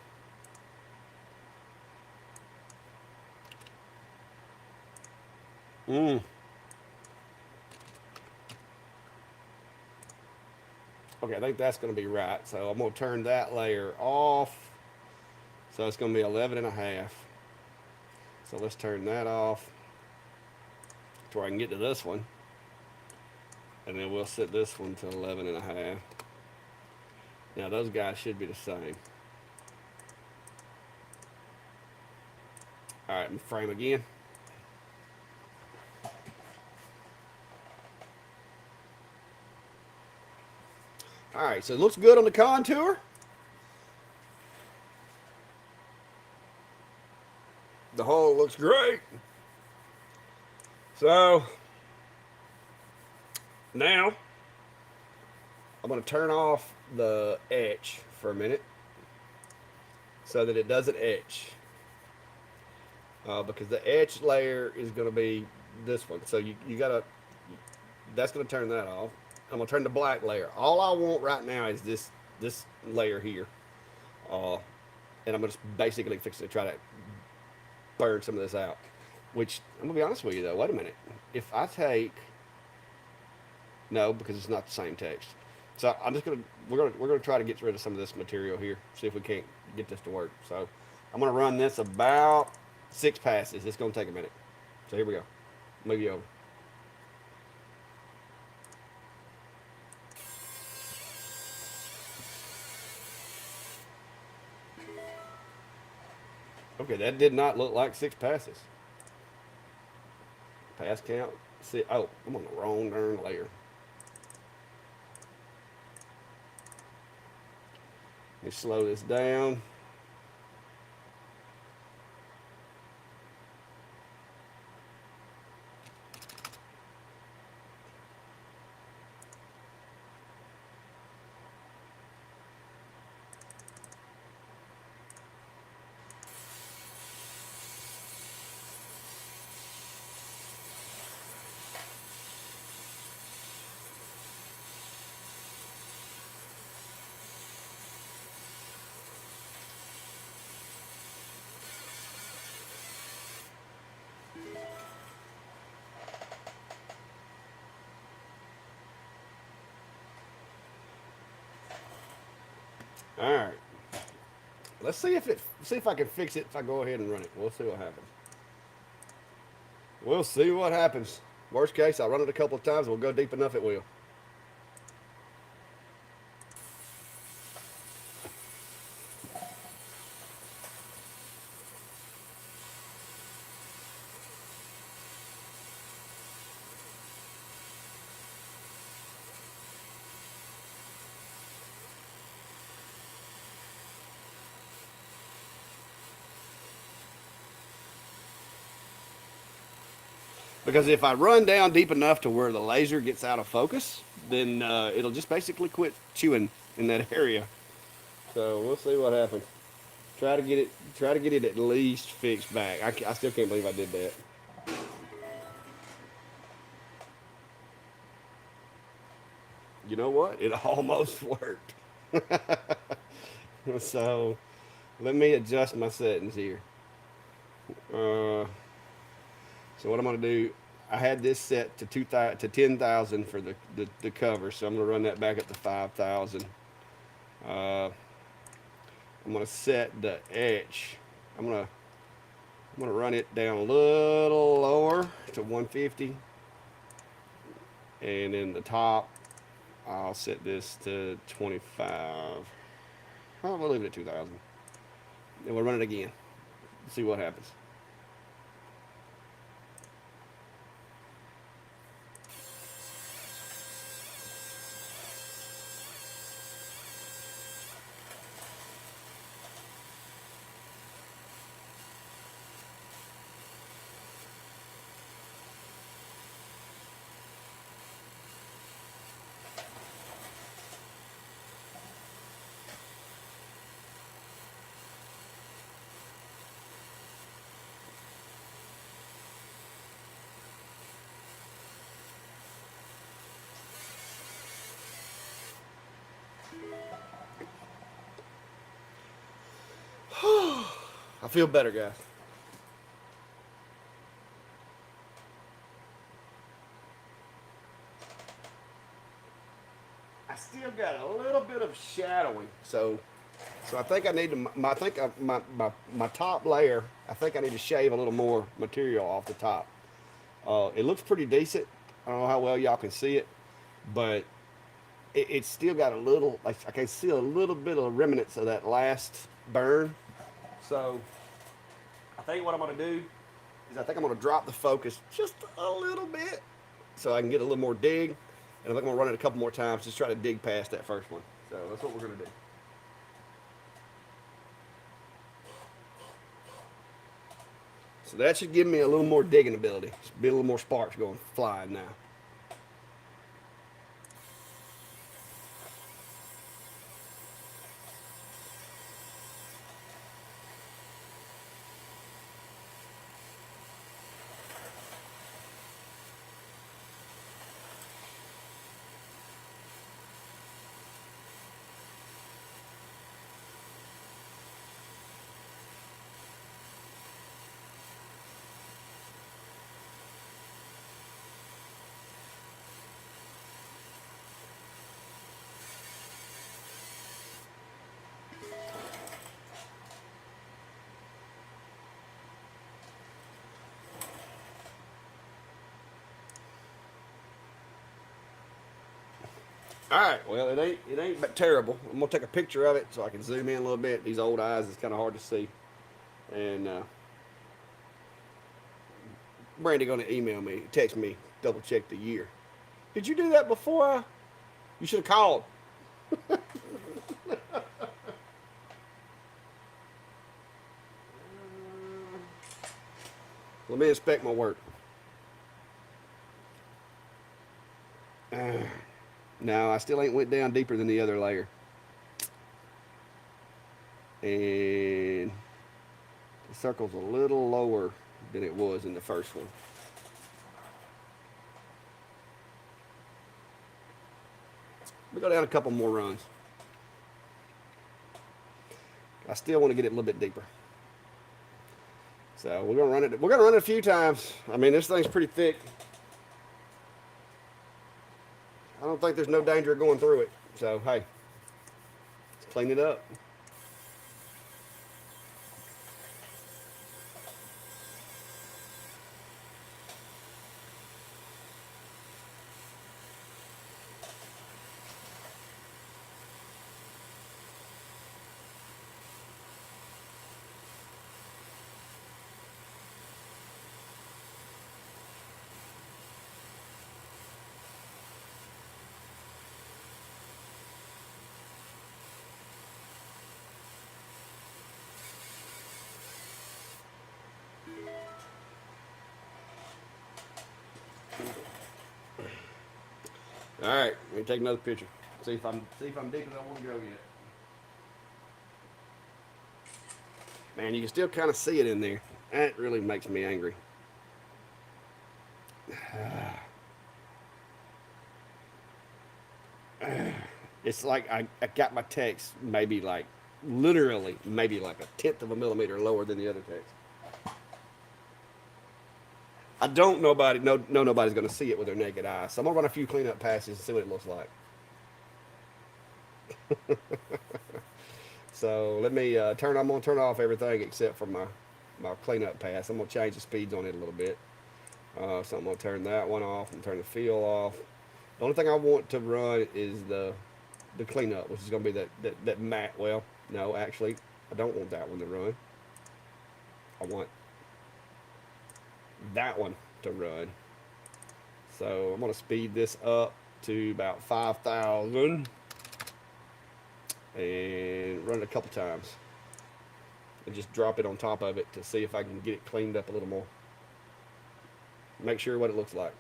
Speaker 1: okay, I think that's going to be right. So I'm going to turn that layer off. So it's going to be 11 and a half. So let's turn that off to where I can get to this one. And then we'll set this one to 11 and a half. Now those guys should be the same. All right, frame again. All right, so it looks good on the contour. The hole looks great. So now I'm going to turn off the etch for a minute so that it doesn't etch. Because the etch layer is going to be this one. So you got to, that's going to turn that off. I'm going to turn the black layer. All I want right now is this layer here. And I'm going to basically fix it to try to burn some of this out. Which, I'm going to be honest with you though, wait a minute. If I take, no, because it's not the same text. So I'm just going to, we're going to try to get rid of some of this material here. See if we can't get this to work. So I'm going to run this about 6 passes. It's going to take a minute. So here we go. Move you over. Okay, that did not look like 6 passes. Pass count. See, oh, I'm on the wrong darn layer. Let me slow this down. All right. Let's see if I can fix it if I go ahead and run it. We'll see what happens. We'll see what happens. Worst case, I'll run it a couple of times. We'll go deep enough, it will. Because if I run down deep enough to where the laser gets out of focus, then it'll just basically quit chewing in that area. So we'll see what happens. Try to get it at least fixed back. I still can't believe I did that. You know what? It almost worked. So let me adjust my settings here. Uh, so what I'm gonna do? I had this set to 2,000 to 10,000 for the cover, so I'm gonna run that back up to 5,000. Uh, I'm gonna set the etch. I'm gonna run it down a little lower to 150, and then the top I'll set this to 25. I'm gonna leave it at 2,000, and we'll run it again. See what happens. I feel better, guys. I still got a little bit of shadowing, so I think I need to. I think my top layer. I think I need to shave a little more material off the top. It looks pretty decent. I don't know how well y'all can see it, but it's still got a little. Like I can see a little bit of remnants of that last burn. So I think what I'm gonna do is I think I'm gonna drop the focus just a little bit so I can get a little more dig. And I think I'm gonna run it a couple more times, just try to dig past that first one. So that's what we're gonna do. So that should give me a little more digging ability. Just be a little more sparks going flying now. All right, well it ain't but terrible. I'm gonna take a picture of it so I can zoom in a little bit. These old eyes is kind of hard to see, and Brandy gonna email me, text me, double check the year. Did you do that before? You should have called. Let me inspect my work. No, I still ain't went down deeper than the other layer, and the circle's a little lower than it was in the first one. We go down a couple more runs. I still want to get it a little bit deeper. So we're gonna run it. We're gonna run it a few times. I mean, this thing's pretty thick. I don't think there's no danger of going through it. So hey, clean it up. All right, let me take another picture. See if I'm deep as I want to go yet. Man, you can still kind of see it in there. That really makes me angry. It's like I got my text maybe like literally maybe like a tenth of a millimeter lower than the other text. I don't nobody no nobody's gonna see it with their naked eye. So I'm gonna run a few cleanup passes and see what it looks like. So let me turn. I'm gonna turn off everything except for my cleanup pass. I'm gonna change the speeds on it a little bit. So I'm gonna turn that one off and turn the feel off. The only thing I want to run is the cleanup, which is gonna be that matte. Well, no, actually, I don't want that one to run. I want that one to run. So I'm gonna speed this up to about 5,000 and run it a couple times and just drop it on top of it to see if I can get it cleaned up a little more. Make sure what it looks like.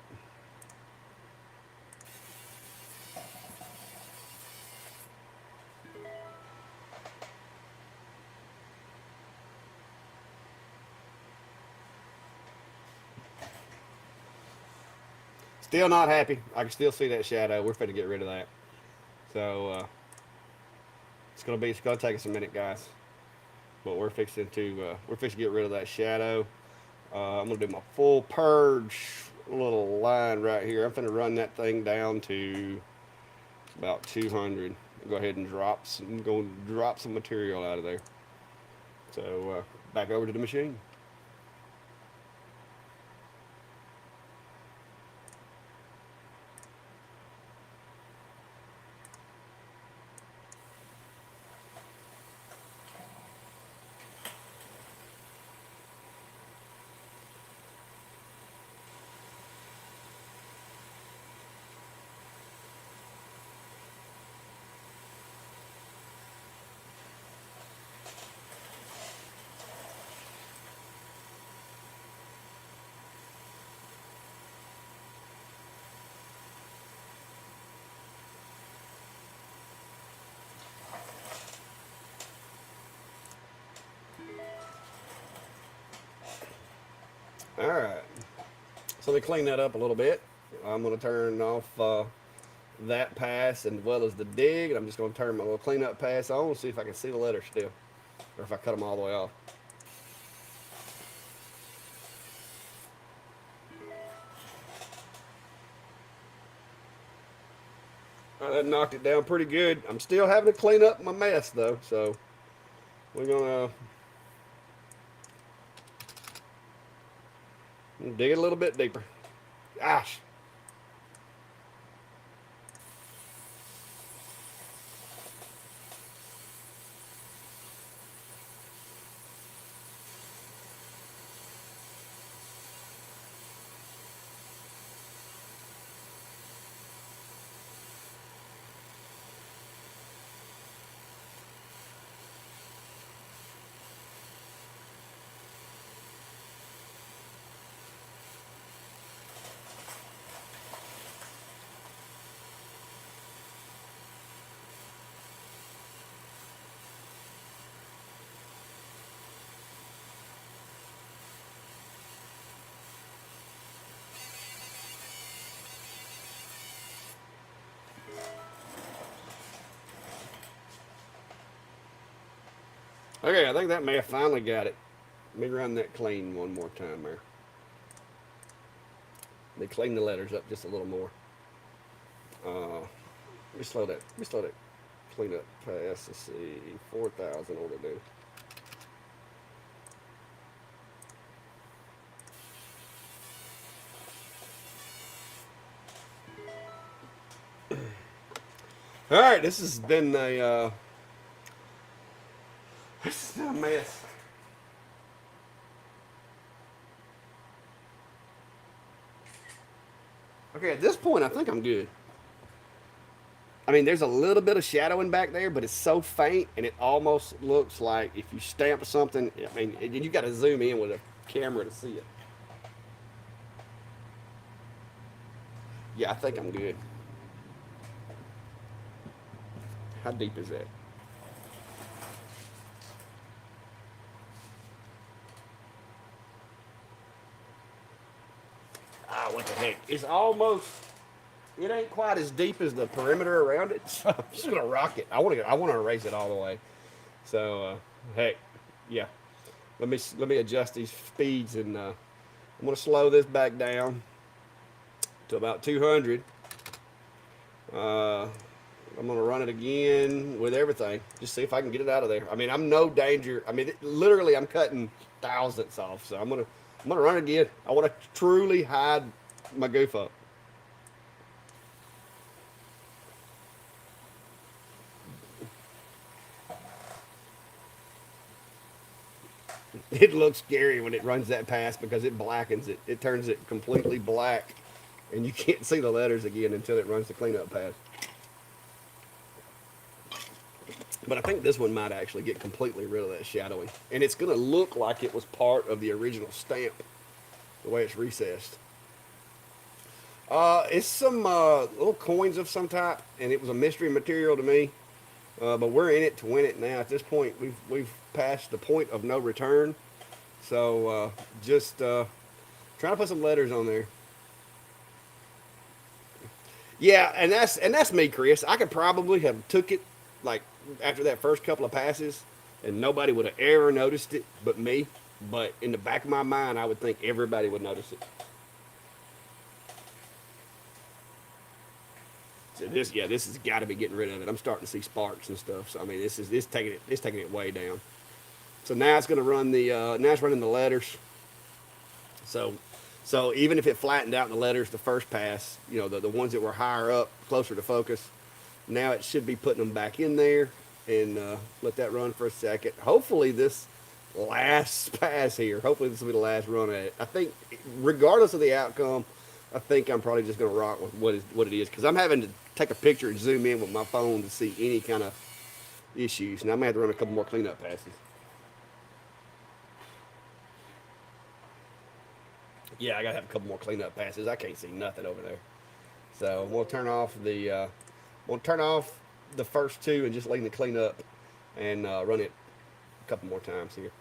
Speaker 1: Still not happy. I can still see that shadow. We're finna get rid of that. So it's gonna take us a minute, guys. But we're fixing to get rid of that shadow. I'm gonna do my full purge little line right here. I'm gonna run that thing down to about 200. Go ahead and drop some material out of there. So back over to the machine. All right. So let me clean that up a little bit. I'm gonna turn off that pass as well as the dig, and I'm just gonna turn my little cleanup pass on and see if I can see the letters still, or if I cut them all the way off. That knocked it down pretty good. I'm still having to clean up my mess though, so we're gonna dig it a little bit deeper. Gosh. Okay, I think that may have finally got it. Let me run that clean one more time there. Let me clean the letters up just a little more. Let me slow that. cleanup pass. Let's see, 4,000 ought to do. All right, this has been this has been a mess. Okay, at this point, I think I'm good. I mean, there's a little bit of shadowing back there, but it's so faint, and it almost looks like if you stamp something. I mean, you got to zoom in with a camera to see it. Yeah, I think I'm good. How deep is that? Ah, what the heck? It's almost. It ain't quite as deep as the perimeter around it, so I'm just gonna rock it. I want to erase it all the way. So, heck, yeah. Let me adjust these speeds, and I'm gonna slow this back down to about 200. Uh, I'm gonna run it again with everything. Just see if I can get it out of there. I mean, I'm no danger. I mean, literally, I'm cutting thousandths off. So I'm gonna run it again. I want to truly hide my goof up. It looks scary when it runs that past because it blackens it. It turns it completely black, and you can't see the letters again until it runs the cleanup pass. But I think this one might actually get completely rid of that shadowing. And it's going to look like it was part of the original stamp, the way it's recessed. It's some little coins of some type, and it was a mystery material to me. But we're in it to win it now. At this point, we've passed the point of no return. So just trying to put some letters on there. Yeah, and that's me, Chris. I could probably have took it like after that first couple of passes, and nobody would have ever noticed it but me. But in the back of my mind, I would think everybody would notice it. So this has got to be getting rid of it. I'm starting to see sparks and stuff. So I mean, it's taking it way down. So now it's going to run the now it's running the letters. So so even if it flattened out the letters the first pass, the ones that were higher up, closer to focus, now it should be putting them back in there, and let that run for a second. Hopefully this last pass here. Hopefully this will be the last run at it. I think regardless of the outcome, I think I'm probably just going to rock with what it is because I'm having to take a picture and zoom in with my phone to see any kind of issues. Now I may have to run a couple more cleanup passes. Yeah, I gotta have a couple more cleanup passes. I can't see nothing over there. So we'll turn off the first two and just leave the cleanup and run it a couple more times here.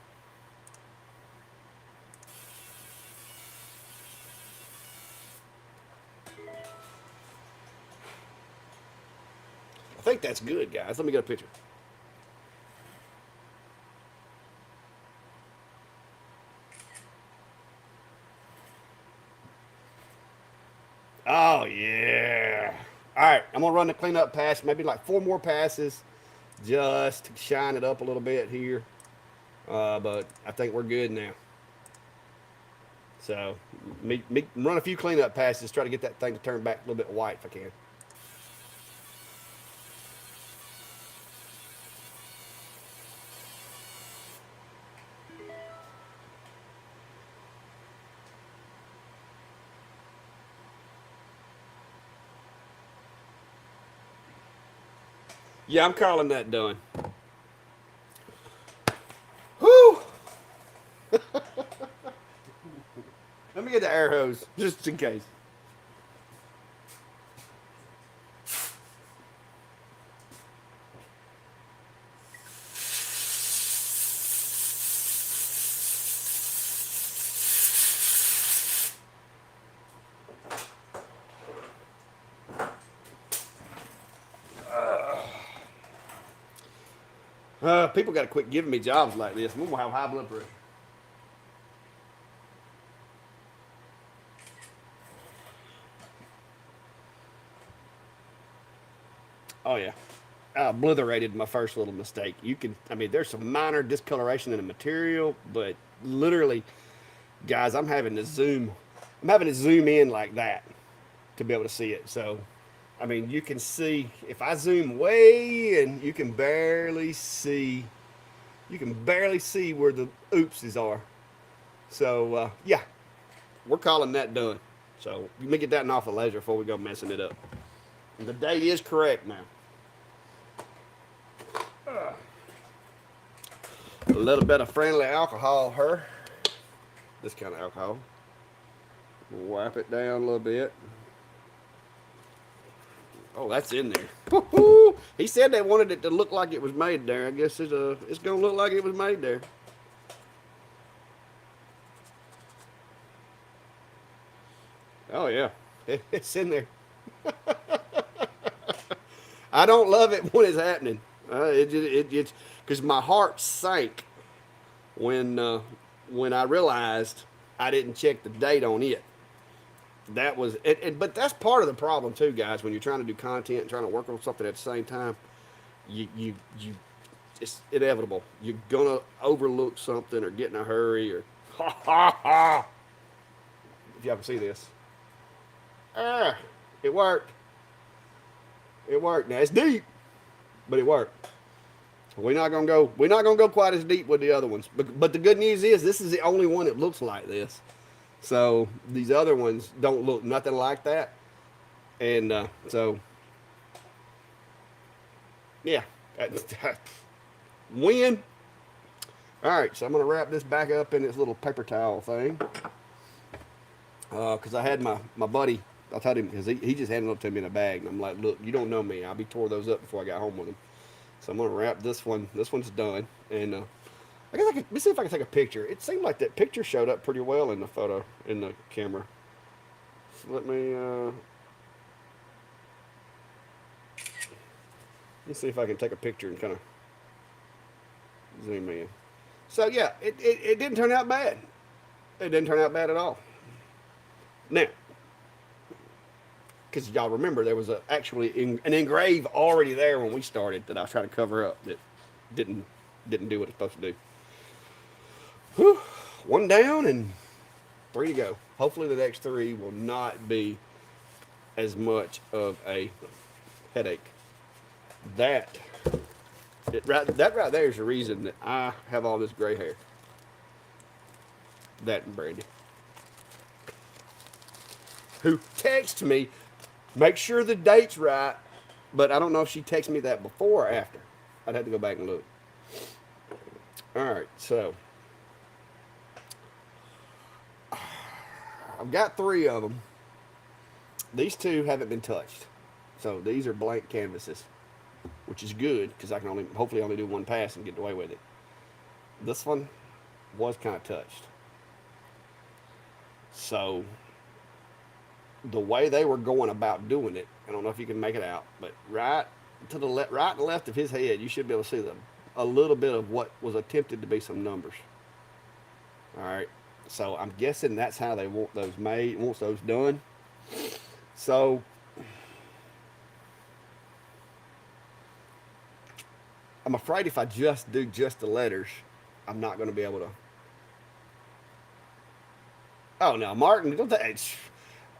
Speaker 1: I think that's good, guys. Let me get a picture. Oh yeah. All right, I'm gonna run the cleanup pass, maybe like four more passes, just to shine it up a little bit here. But I think we're good now. So me run a few cleanup passes, try to get that thing to turn back a little bit white if I can. Yeah, I'm calling that done. Whew! Let me get the air hose just in case. People got to quit giving me jobs like this. I'm gonna have high blood pressure. Oh yeah. I obliterated my first little mistake. You can, I mean, there's some minor discoloration in the material, but literally, guys, I'm having to zoom in like that to be able to see it. So, I mean, you can see if I zoom way in, you can barely see where the oopses are. So, yeah, we're calling that done. So, let me get that off of leisure before we go messing it up. And the date is correct now. A little bit of friendly alcohol, her. This kind of alcohol. Wipe it down a little bit. Oh, that's in there. Woo-hoo! He said they wanted it to look like it was made there. I guess it's gonna look like it was made there. Oh yeah, it's in there. I don't love it when it's happening. It's because my heart sank when when I realized I didn't check the date on it. That was it, but that's part of the problem too, guys. When you're trying to do content and trying to work on something at the same time, you it's inevitable. You're gonna overlook something or get in a hurry or ha ha ha. If y'all can see this, ah, it worked. It worked. Now it's deep, but it worked. We're not gonna go. We're not gonna go quite as deep with the other ones. But the good news is this is the only one that looks like this. So these other ones don't look nothing like that. And so yeah, win. All right, so I'm gonna wrap this back up in this little paper towel thing. Because I had my buddy. I told him because he just handed it to me in a bag, and I'm like, look, you don't know me. I'll be tore those up before I got home with him. So I'm gonna wrap this one. This one's done, and I guess let me see if I can take a picture. It seemed like that picture showed up pretty well in the photo in the camera. So let me see if I can take a picture and kind of zoom in. So yeah, it didn't turn out bad. It didn't turn out bad at all. Now, because y'all remember there was an engrave already there when we started that I was trying to cover up that didn't do what it's supposed to do. Whew, one down and three to go. Hopefully the next three will not be as much of a headache. That right there is the reason that I have all this gray hair. That and Brandy, who texts me, make sure the date's right, but I don't know if she texted me that before or after. I'd have to go back and look. All right, so I've got three of them. These two haven't been touched, so these are blank canvases, which is good because I can hopefully only do one pass and get away with it. This one was kind of touched, so the way they were going about doing it, I don't know if you can make it out, but right to the right and left of his head, you should be able to see a little bit of what was attempted to be some numbers. All right, so I'm guessing that's how they want those made, wants those done. So I'm afraid if I just do just the letters, I'm not going to be able to. Oh no, Martin, don't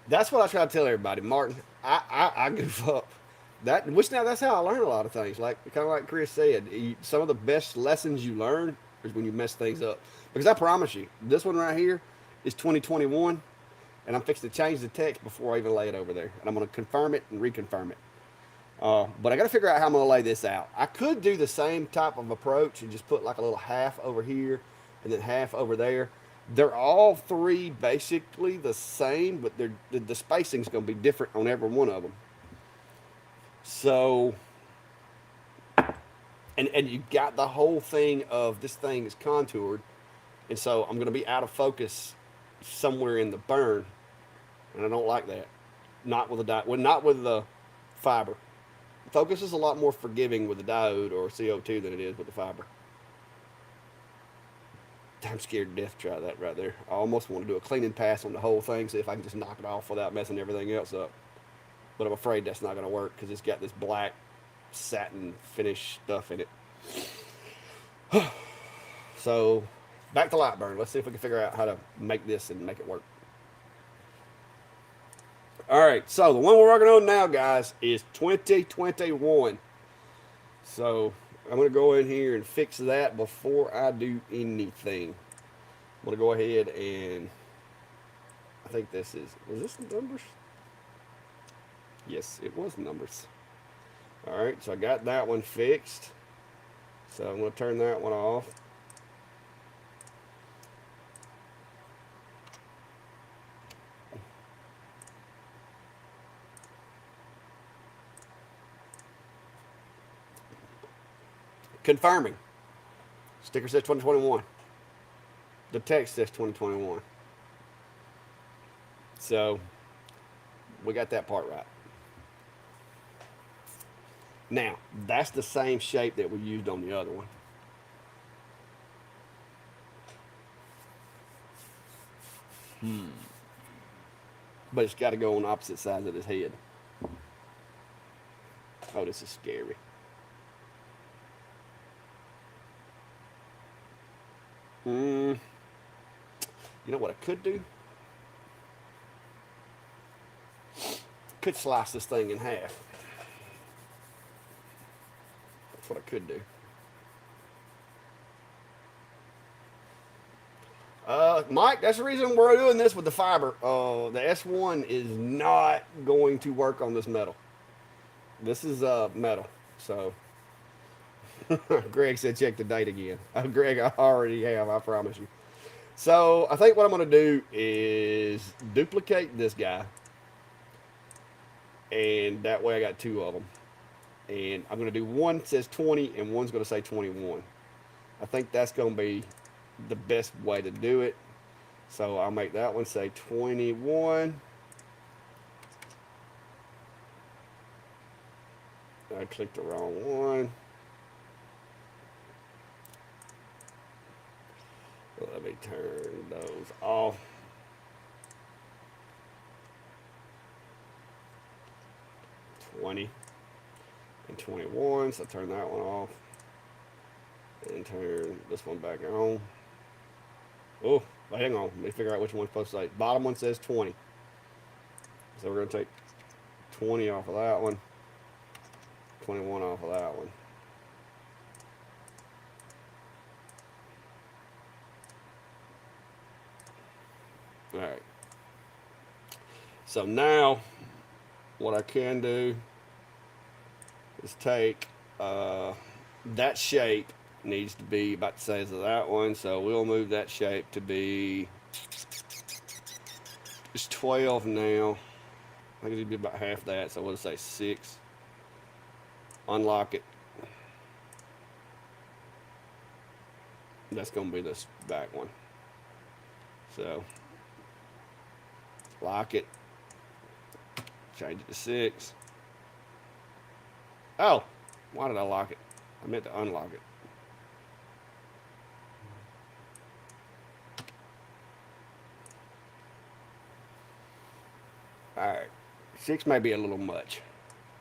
Speaker 1: that's what I try to tell everybody. Martin, I give up. That's how I learn a lot of things. Like kind of like Chris said, some of the best lessons you learn is when you mess things up. Because I promise you, this one right here is 2021, and I'm fixing to change the text before I even lay it over there, and I'm going to confirm it and reconfirm it. But I got to figure out how I'm going to lay this out. I could do the same type of approach and just put like a little half over here and then half over there. They're all three basically the same, but the spacing's going to be different on every one of them. So, and you got the whole thing of this thing is contoured, and so I'm going to be out of focus somewhere in the burn, and I don't like that. Not with not with the fiber. Focus is a lot more forgiving with the diode or CO2 than it is with the fiber. I'm scared to death to try that right there. I almost want to do a cleaning pass on the whole thing, see if I can just knock it off without messing everything else up. But I'm afraid that's not going to work because it's got this black satin finish stuff in it. So back to Lightburn. Let's see if we can figure out how to make this and make it work. All right, so the one we're working on now, guys, is 2021. So I'm going to go in here and fix that before I do anything. I'm going to go ahead and I think was this numbers? Yes, it was numbers. All right, so I got that one fixed. So I'm going to turn that one off. Confirming. Sticker says 2021. The text says 2021. So we got that part right. Now, that's the same shape that we used on the other one. But it's got to go on the opposite sides of his head. Oh, this is scary. You know what I could do? Could slice this thing in half. That's what I could do. Mike, that's the reason we're doing this with the fiber. The S1 is not going to work on this metal. This is metal, so. Greg said check the date again. Greg, I already have, I promise you. So I think what I'm going to do is duplicate this guy. And that way I got two of them. And I'm going to do one that says 20 and one's going to say 21. I think that's going to be the best way to do it. So I'll make that one say 21. I clicked the wrong one. Let me turn those off. $20 and 21, so turn that one off. And turn this one back on. Oh, hang on. Let me figure out which one's supposed to say. Bottom one says 20. So we're going to take 20 off of that one. 21 off of that one. All right. So now what I can do is take that shape needs to be about the size of that one, so we'll move that shape to be it's 12 now. I think it'd be about half that, so we'll say 6. Unlock it. That's gonna be this back one. So lock it. Change it to 6. Oh, why did I lock it? I meant to unlock it. All right, 6 may be a little much.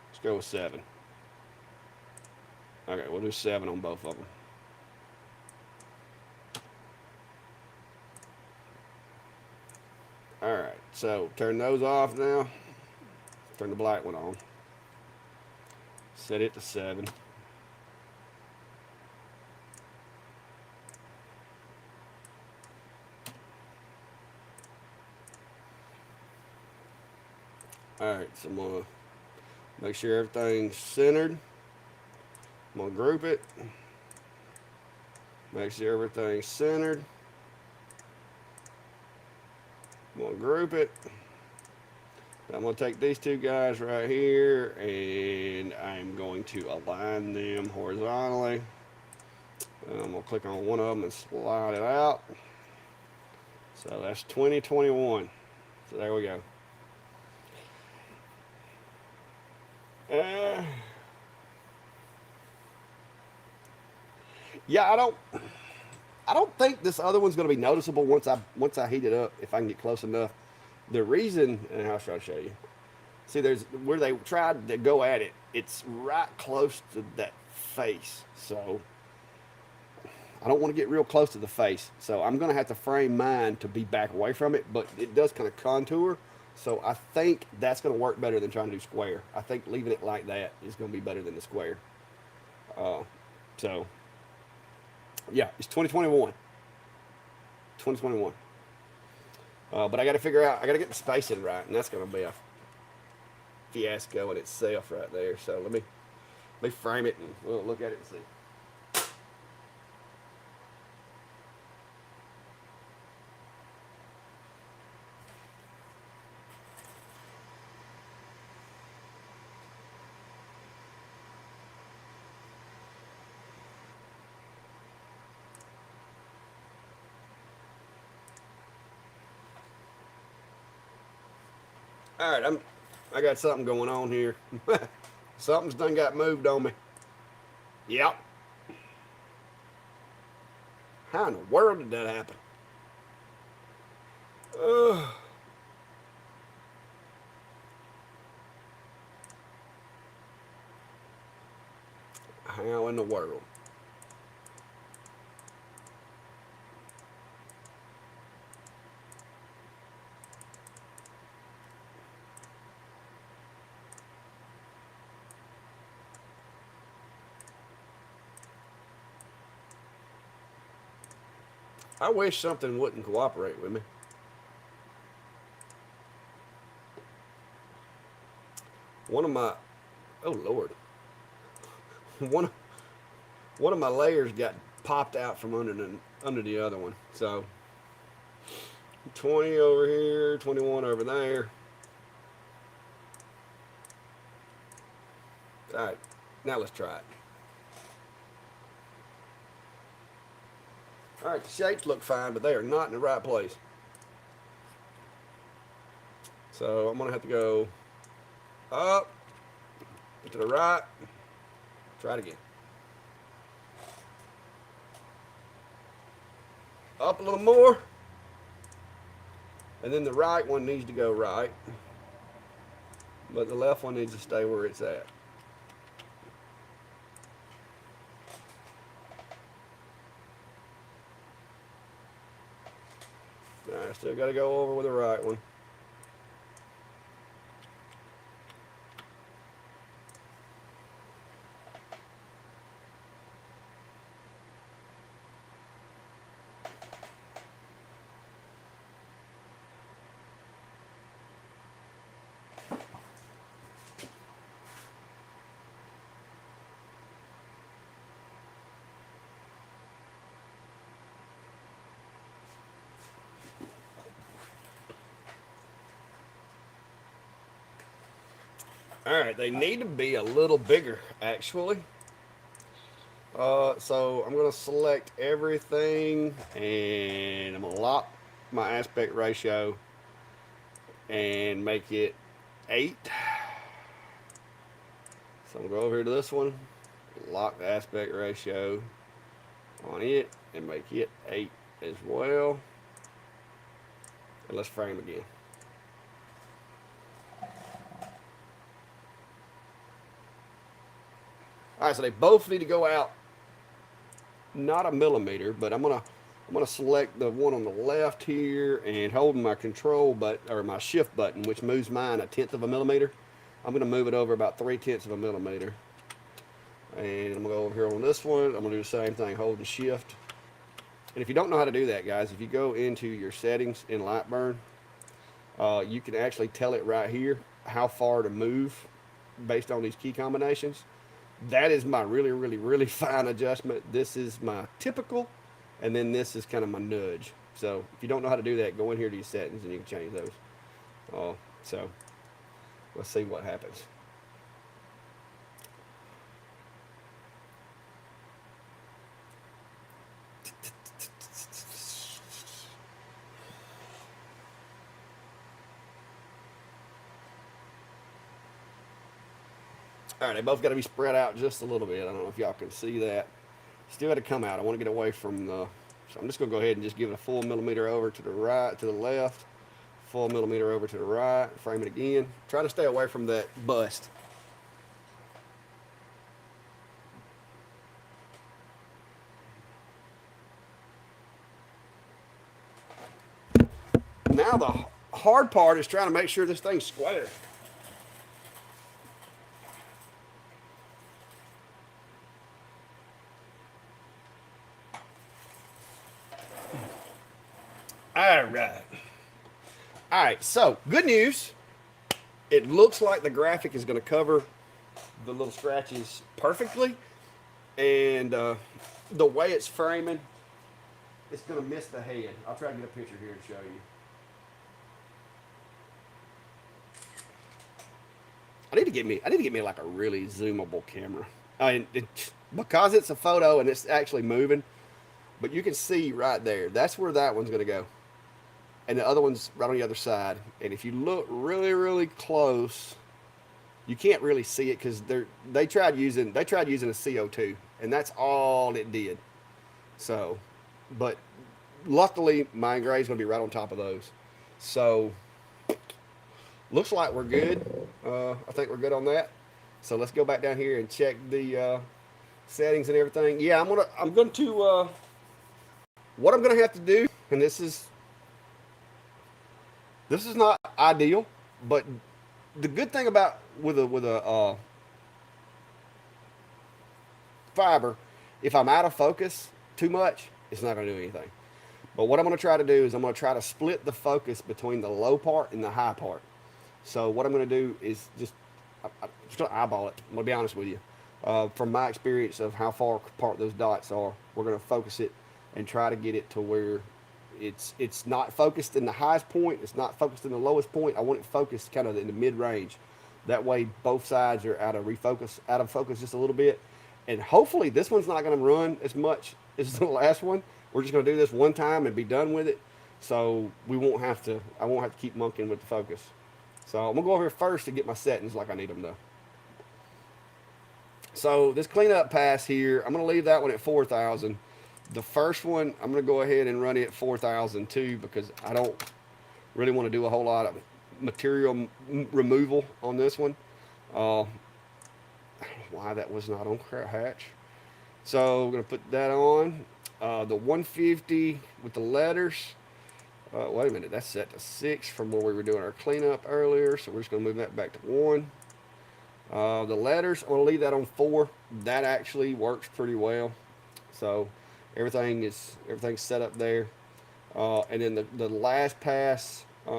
Speaker 1: Let's go with 7. Okay, we'll do 7 on both of them. All right, so turn those off now. Turn the black one on. Set it to 7. All right, so I'm gonna make sure everything's centered. I'm gonna group it. Make sure everything's centered. I'm gonna group it. I'm going to take these two guys right here and I'm going to align them horizontally. I'm going to click on one of them and slide it out. So that's 2021. So there we go. Yeah, I don't think this other one's going to be noticeable once I heat it up if I can get close enough. The reason, and I'll try to show you. See, there's where they tried to go at it. It's right close to that face. So I don't want to get real close to the face. So I'm going to have to frame mine to be back away from it, but it does kind of contour. So I think that's going to work better than trying to do square. I think leaving it like that is going to be better than the square. Uh, so yeah, it's 2021. 2021. But I got to figure out, I got to get the spacing right, and that's going to be a fiasco in itself right there. So let me frame it and we'll look at it and see. All right, I got something going on here. Something's done got moved on me. Yep. How in the world did that happen? Uh, how in the world? I wish something wouldn't cooperate with me. One of my, oh Lord, one one of my layers got popped out from under the other one. So 20 over here, 21 over there. All right, now let's try it. All right, the shapes look fine, but they are not in the right place. So I'm gonna have to go up, to the right, try it again. Up a little more, and then the right one needs to go right, but the left one needs to stay where it's at. All right, still got to go over with the right one. All right, they need to be a little bigger, actually. So I'm going to select everything, and I'm going to lock my aspect ratio and make it 8. So I'm going to go over here to this one, lock the aspect ratio on it, and make it 8 as well. And let's frame again. All right, so they both need to go out, not a millimeter, but I'm gonna select the one on the left here and holding my control button or my shift button, which moves mine 1/10 of a millimeter. I'm gonna move it over about 3/10 of a millimeter, and I'm gonna go over here on this one. I'm gonna do the same thing, holding shift. And if you don't know how to do that, guys, if you go into your settings in Lightburn, you can actually tell it right here how far to move based on these key combinations. That is my really, really, really fine adjustment. This is my typical, and then this is kind of my nudge. So if you don't know how to do that, go in here to your settings and you can change those. So let's see what happens. All right, they both got to be spread out just a little bit. I don't know if y'all can see that. Still got to come out. I want to get away from the, so I'm just going to go ahead and just give it a full millimeter over to the right, to the left, full millimeter over to the right, frame it again. Try to stay away from that bust. Now the hard part is trying to make sure this thing's square. All right. All right, so good news. It looks like the graphic is going to cover the little scratches perfectly. And the way it's framing, it's going to miss the head. I'll try to get a picture here to show you. I need to get me like a really zoomable camera. I mean, because it's a photo and it's actually moving, but you can see right there. That's where that one's going to go. And the other one's right on the other side. And if you look really, really close, you can't really see it because they tried using a CO2, and that's all it did. So, but luckily my engrave is going to be right on top of those. So, looks like we're good. I think we're good on that. So let's go back down here and check the settings and everything. Yeah, I'm going to what I'm going to have to do, and this is not ideal, but the good thing about with a fiber, if I'm out of focus too much, it's not going to do anything. But what I'm going to try to do is I'm going to try to split the focus between the low part and the high part. So what I'm going to do is just going to eyeball it. I'm going to be honest with you. From my experience of how far apart those dots are, we're going to focus it and try to get it to where it's not focused in the highest point. It's not focused in the lowest point. I want it focused kind of in the mid range. That way both sides are out of focus just a little bit. And hopefully this one's not going to run as much as the last one. We're just going to do this one time and be done with it. So I won't have to keep monkeying with the focus. So I'm going to go over here first to get my settings like I need them though. So this cleanup pass here, I'm going to leave that one at 4,000. The first one, I'm going to go ahead and run it at 4,000 too, because I don't really want to do a whole lot of material removal on this one. I don't know why that was not on hatch. So we're going to put that on. The 150 with the letters. Wait a minute, that's set to 6 from where we were doing our cleanup earlier. So we're just going to move that back to 1. The letters, I'm going to leave that on 4. That actually works pretty well. So everything's set up there. And then the last pass, I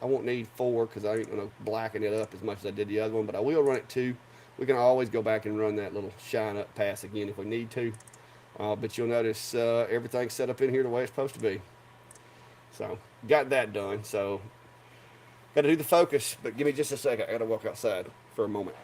Speaker 1: won't need 4 because I ain't going to blacken it up as much as I did the other one, but I will run it 2. We can always go back and run that little shine up pass again if we need to. But you'll notice everything's set up in here the way it's supposed to be. So got that done. So got to do the focus, but give me just a second. I got to walk outside for a moment.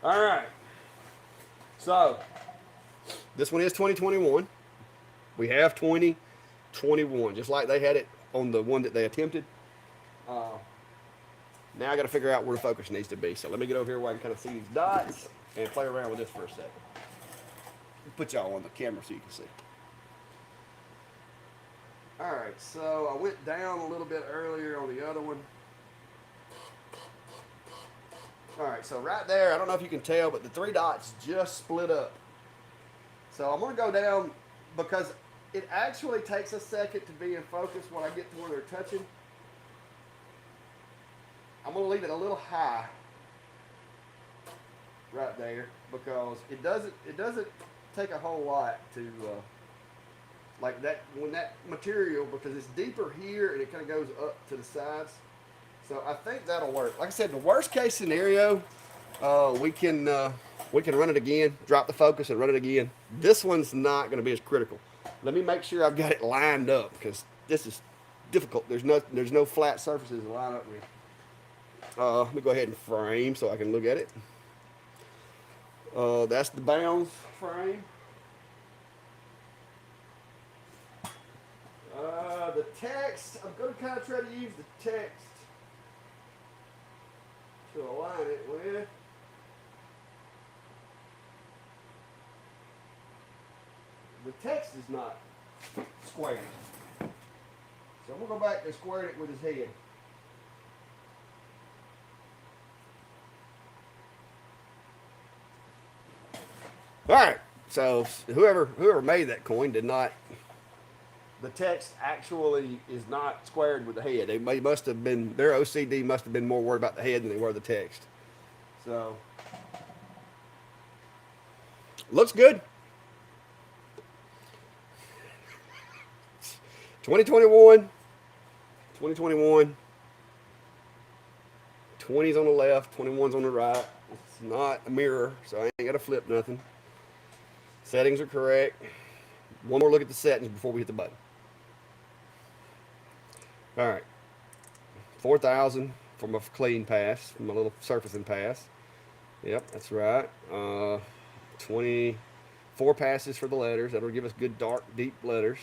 Speaker 1: All right. So this one is 2021. We have 2021, just like they had it on the one that they attempted. Now I got to figure out where the focus needs to be. So let me get over here where I can kind of see these dots and play around with this for a second. Put y'all on the camera so you can see. All right, so I went down a little bit earlier on the other one. All right, so right there, I don't know if you can tell, but the 3 dots just split up. So I'm going to go down because it actually takes a second to be in focus when I get to where they're touching. I'm going to leave it a little high right there because it doesn't take a whole lot to like that when that material, because it's deeper here and it kind of goes up to the sides. So I think that'll work. Like I said, the worst case scenario, we can run it again, drop the focus and run it again. This one's not going to be as critical. Let me make sure I've got it lined up because this is difficult. There's no flat surfaces to line up with. Let me go ahead and frame so I can look at it. That's the bounds frame. The text, I'm going to kind of try to use the text to align it with. The text is not squared. So we'll go back and square it with his head. All right. So whoever made that coin did not. The text actually is not squared with the head. They must have been, their OCD must have been more worried about the head than they were the text. So looks good. 2021. 20's on the left, 21's on the right. It's not a mirror, so I ain't got to flip nothing. Settings are correct. One more look at the settings before we hit the button. All right. 4,000 from a clean pass, from a little surfacing pass. Yep, that's right. 24 passes for the letters. That'll give us good, dark, deep letters.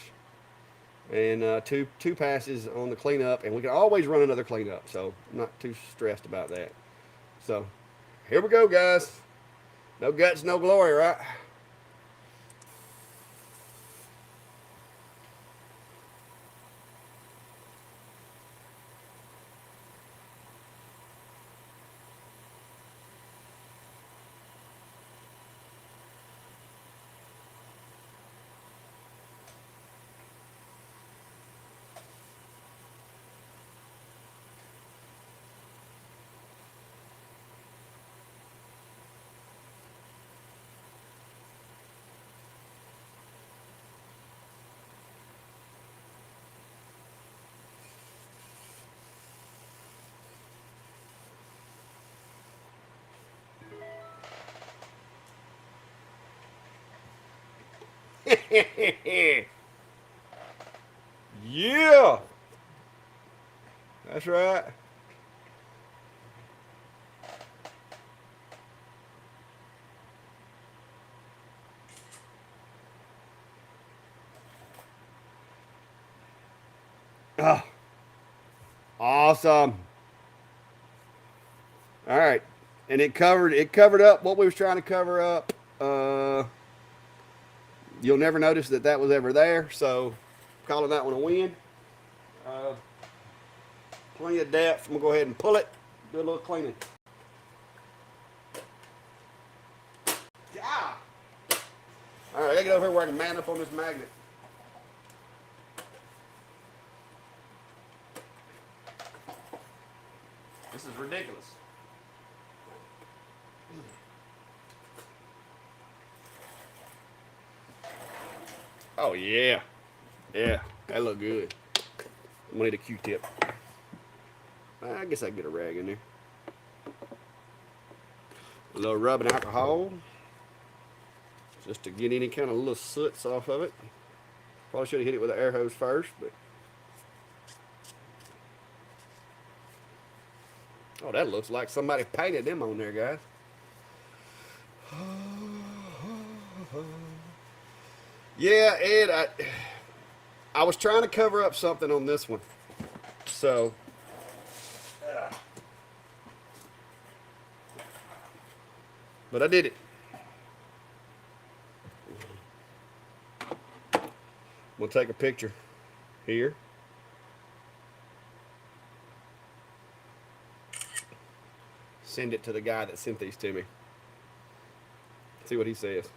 Speaker 1: And two passes on the cleanup, and we can always run another cleanup, so I'm not too stressed about that. So here we go, guys. No guts, no glory, right? Yeah, that's right. Oh, awesome. All right, and it covered up what we was trying to cover up. You'll never notice that was ever there, so calling that one a win. Uh, Plenty of depth. I'm gonna go ahead and pull it. Do a little cleaning. Yeah. All right, I gotta get over here where I can man up on this magnet. This is ridiculous. Oh yeah, yeah, that look good. I'm gonna need a Q-tip. I guess I can get a rag in there. A little rubbing alcohol, just to get any kind of little soots off of it. Probably should have hit it with an air hose first, but oh, that looks like somebody painted them on there, guys. Yeah, Ed, I was trying to cover up something on this one, so but I did it. We'll take a picture here. Send it to the guy that sent these to me. See what he says.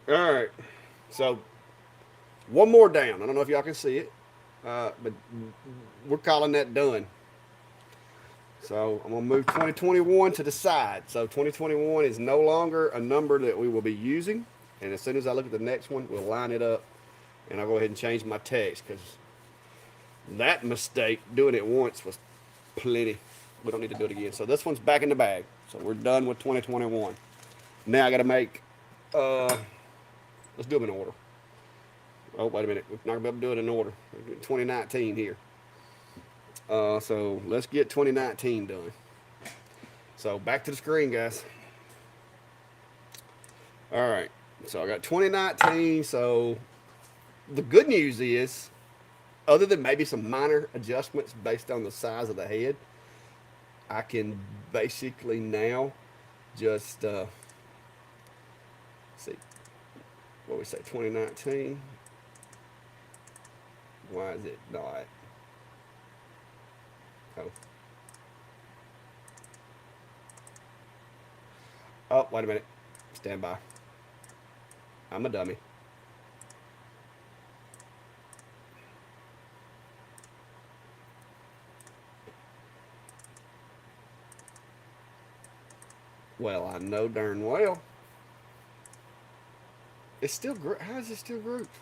Speaker 1: All right. So one more down. I don't know if y'all can see it, but we're calling that done. So I'm going to move 2021 to the side. So 2021 is no longer a number that we will be using. And as soon as I look at the next one, we'll line it up. And I'll go ahead and change my text because that mistake, doing it once, was plenty. We don't need to do it again. So this one's back in the bag. So we're done with 2021. Now I got to make, uh, let's do them in order. Oh, wait a minute. We're not going to be able to do it in order. 2019 here. So let's get 2019 done. So back to the screen, guys. All right. So I got 2019. So the good news is, other than maybe some minor adjustments based on the size of the head, I can basically now just see what we say 2019. Why is it not? Oh. Oh, wait a minute. Stand by. I'm a dummy. Well, I know darn well. It's still grouped. How is it still grouped?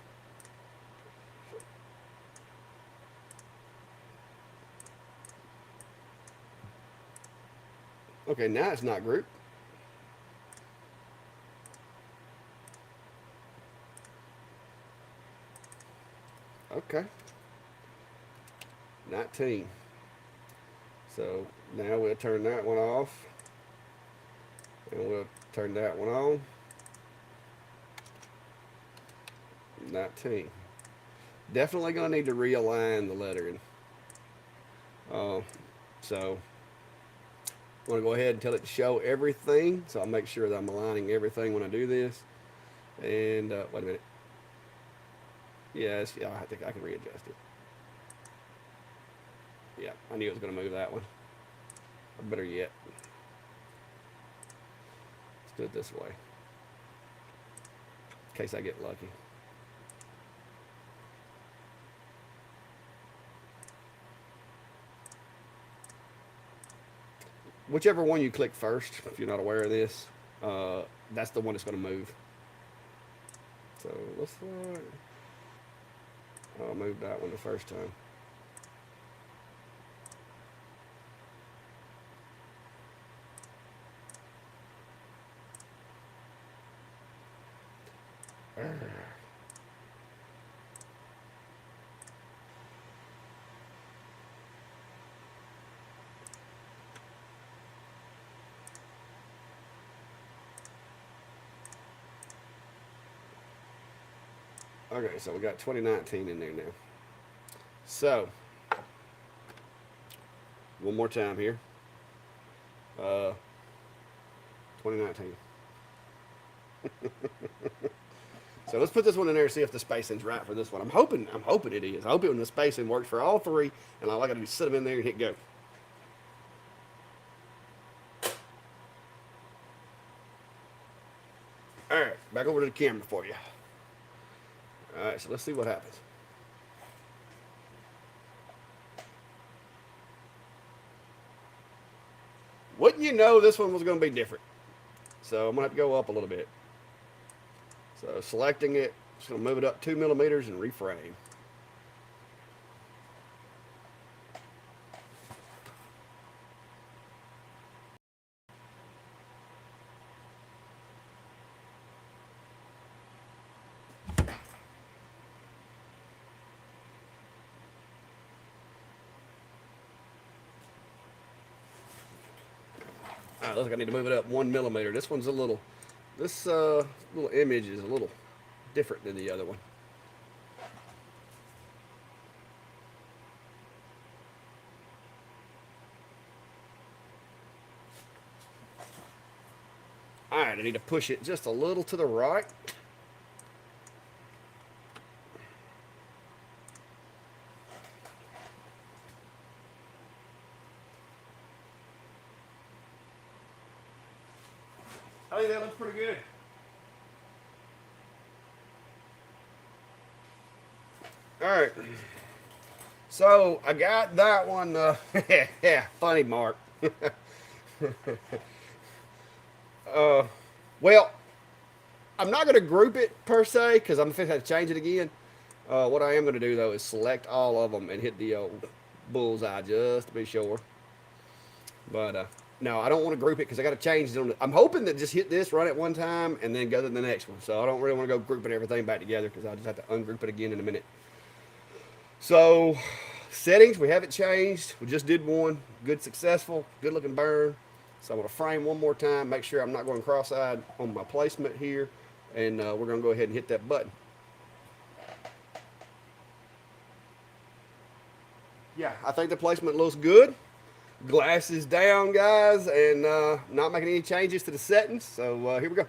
Speaker 1: Okay, now it's not grouped. Okay. 19. So now we'll turn that one off. And we'll turn that one on. 19. Definitely going to need to realign the lettering. So I'm going to go ahead and tell it to show everything. So I'll make sure that I'm aligning everything when I do this. And wait a minute. Yes, yeah, I think I can readjust it. Yeah, I knew it was going to move that one. Or better yet, let's do it this way. In case I get lucky. Whichever one you click first, if you're not aware of this, that's the one that's going to move. So let's I'll move that one the first time. Okay, so we got 2019 in there now. So, one more time here. 2019. So let's put this one in there and see if the spacing's right for this one. I'm hoping it is. I hope the spacing works for all three, and all I got to do is sit them in there and hit go. All right, back over to the camera for you. All right, so let's see what happens. Wouldn't you know this one was going to be different? So I'm going to have to go up a little bit. So selecting it, just going to move it up 2 millimeters and reframe. All right, looks like I need to move it up 1 millimeter. This one's a little, this little image is a little different than the other one. All right, I need to push it just a little to the right. I think that looks pretty good. All right. So I got that one. Yeah, funny, Mark. Well, I'm not going to group it per se because I'm going to have to change it again. What I am going to do though is select all of them and hit the old bullseye just to be sure. But no, I don't want to group it because I got to change it. I'm hoping to just hit this, run it one time, and then go to the next one. So I don't really want to go grouping everything back together because I'll just have to ungroup it again in a minute. So settings, we haven't changed. We just did one. Good, successful, good looking burn. So I'm going to frame one more time, make sure I'm not going cross-eyed on my placement here. And we're going to go ahead and hit that button. Yeah, I think the placement looks good. Glasses down, guys, and not making any changes to the settings. So here we go.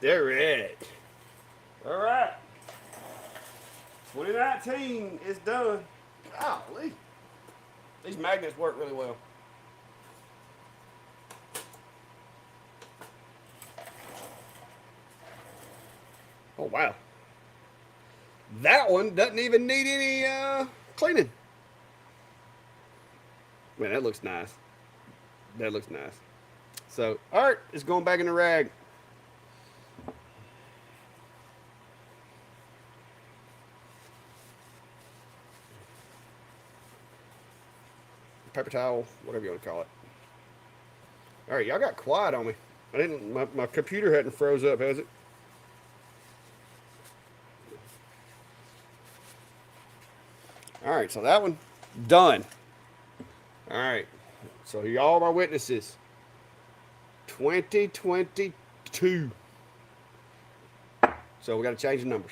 Speaker 1: They're it. All right. 2019 is done. Golly. These magnets work really well. Oh, wow. That one doesn't even need any cleaning. Man, that looks nice. That looks nice. So, all right, it's going back in the rag. Paper towel, whatever you want to call it. All right, y'all got quiet on me. I didn't. My computer hadn't froze up, has it? All right, so that one done. All right, so y'all are my witnesses. 2022. So we got to change the numbers.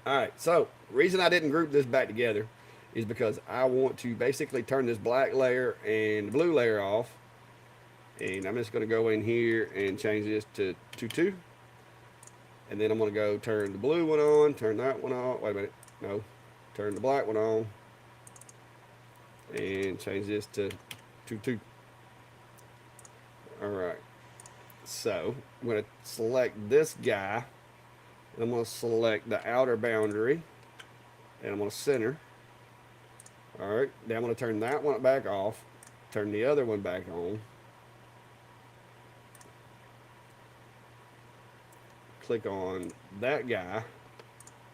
Speaker 1: All right, so reason I didn't group this back together is because I want to basically turn this black layer and the blue layer off. And I'm just going to go in here and change this to 2-2. And then I'm going to go turn the blue one on, turn that one on. Wait a minute. No. Turn the black one on. And change this to 2-2. All right. So I'm going to select this guy. And I'm going to select the outer boundary. And I'm going to center. All right. Then I'm going to turn that one back off. Turn the other one back on. Click on that guy.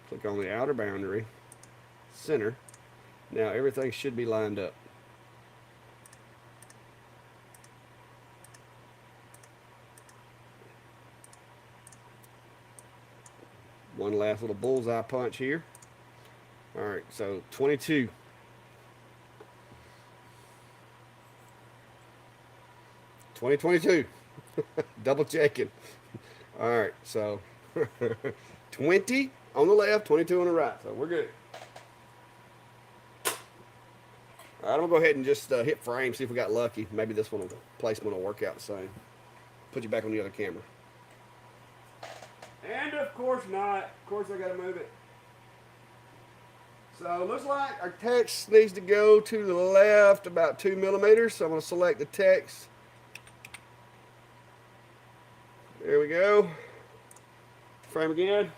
Speaker 1: Click on the outer boundary. Center. Now everything should be lined up. One last little bullseye punch here. All right, so 22. 2022. Double checking. All right, so 20 on the left, 22 on the right. So we're good. All right, I'm going to go ahead and just hit frame, see if we got lucky. Maybe this one placement will work out the same. Put you back on the other camera. And of course not. Of course I got to move it. So it looks like our text needs to go to the left about 2 millimeters. So I'm going to select the text. There we go. Frame again.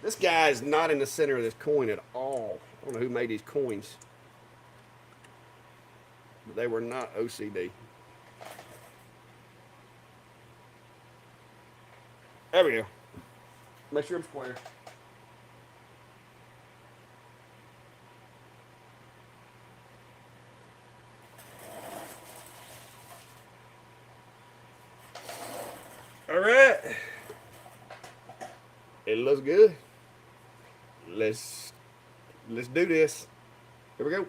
Speaker 1: This guy is not in the center of this coin at all. I don't know who made these coins. But they were not OCD. There we go. Make sure I'm square. All right. It looks good. Let's do this. Here we go.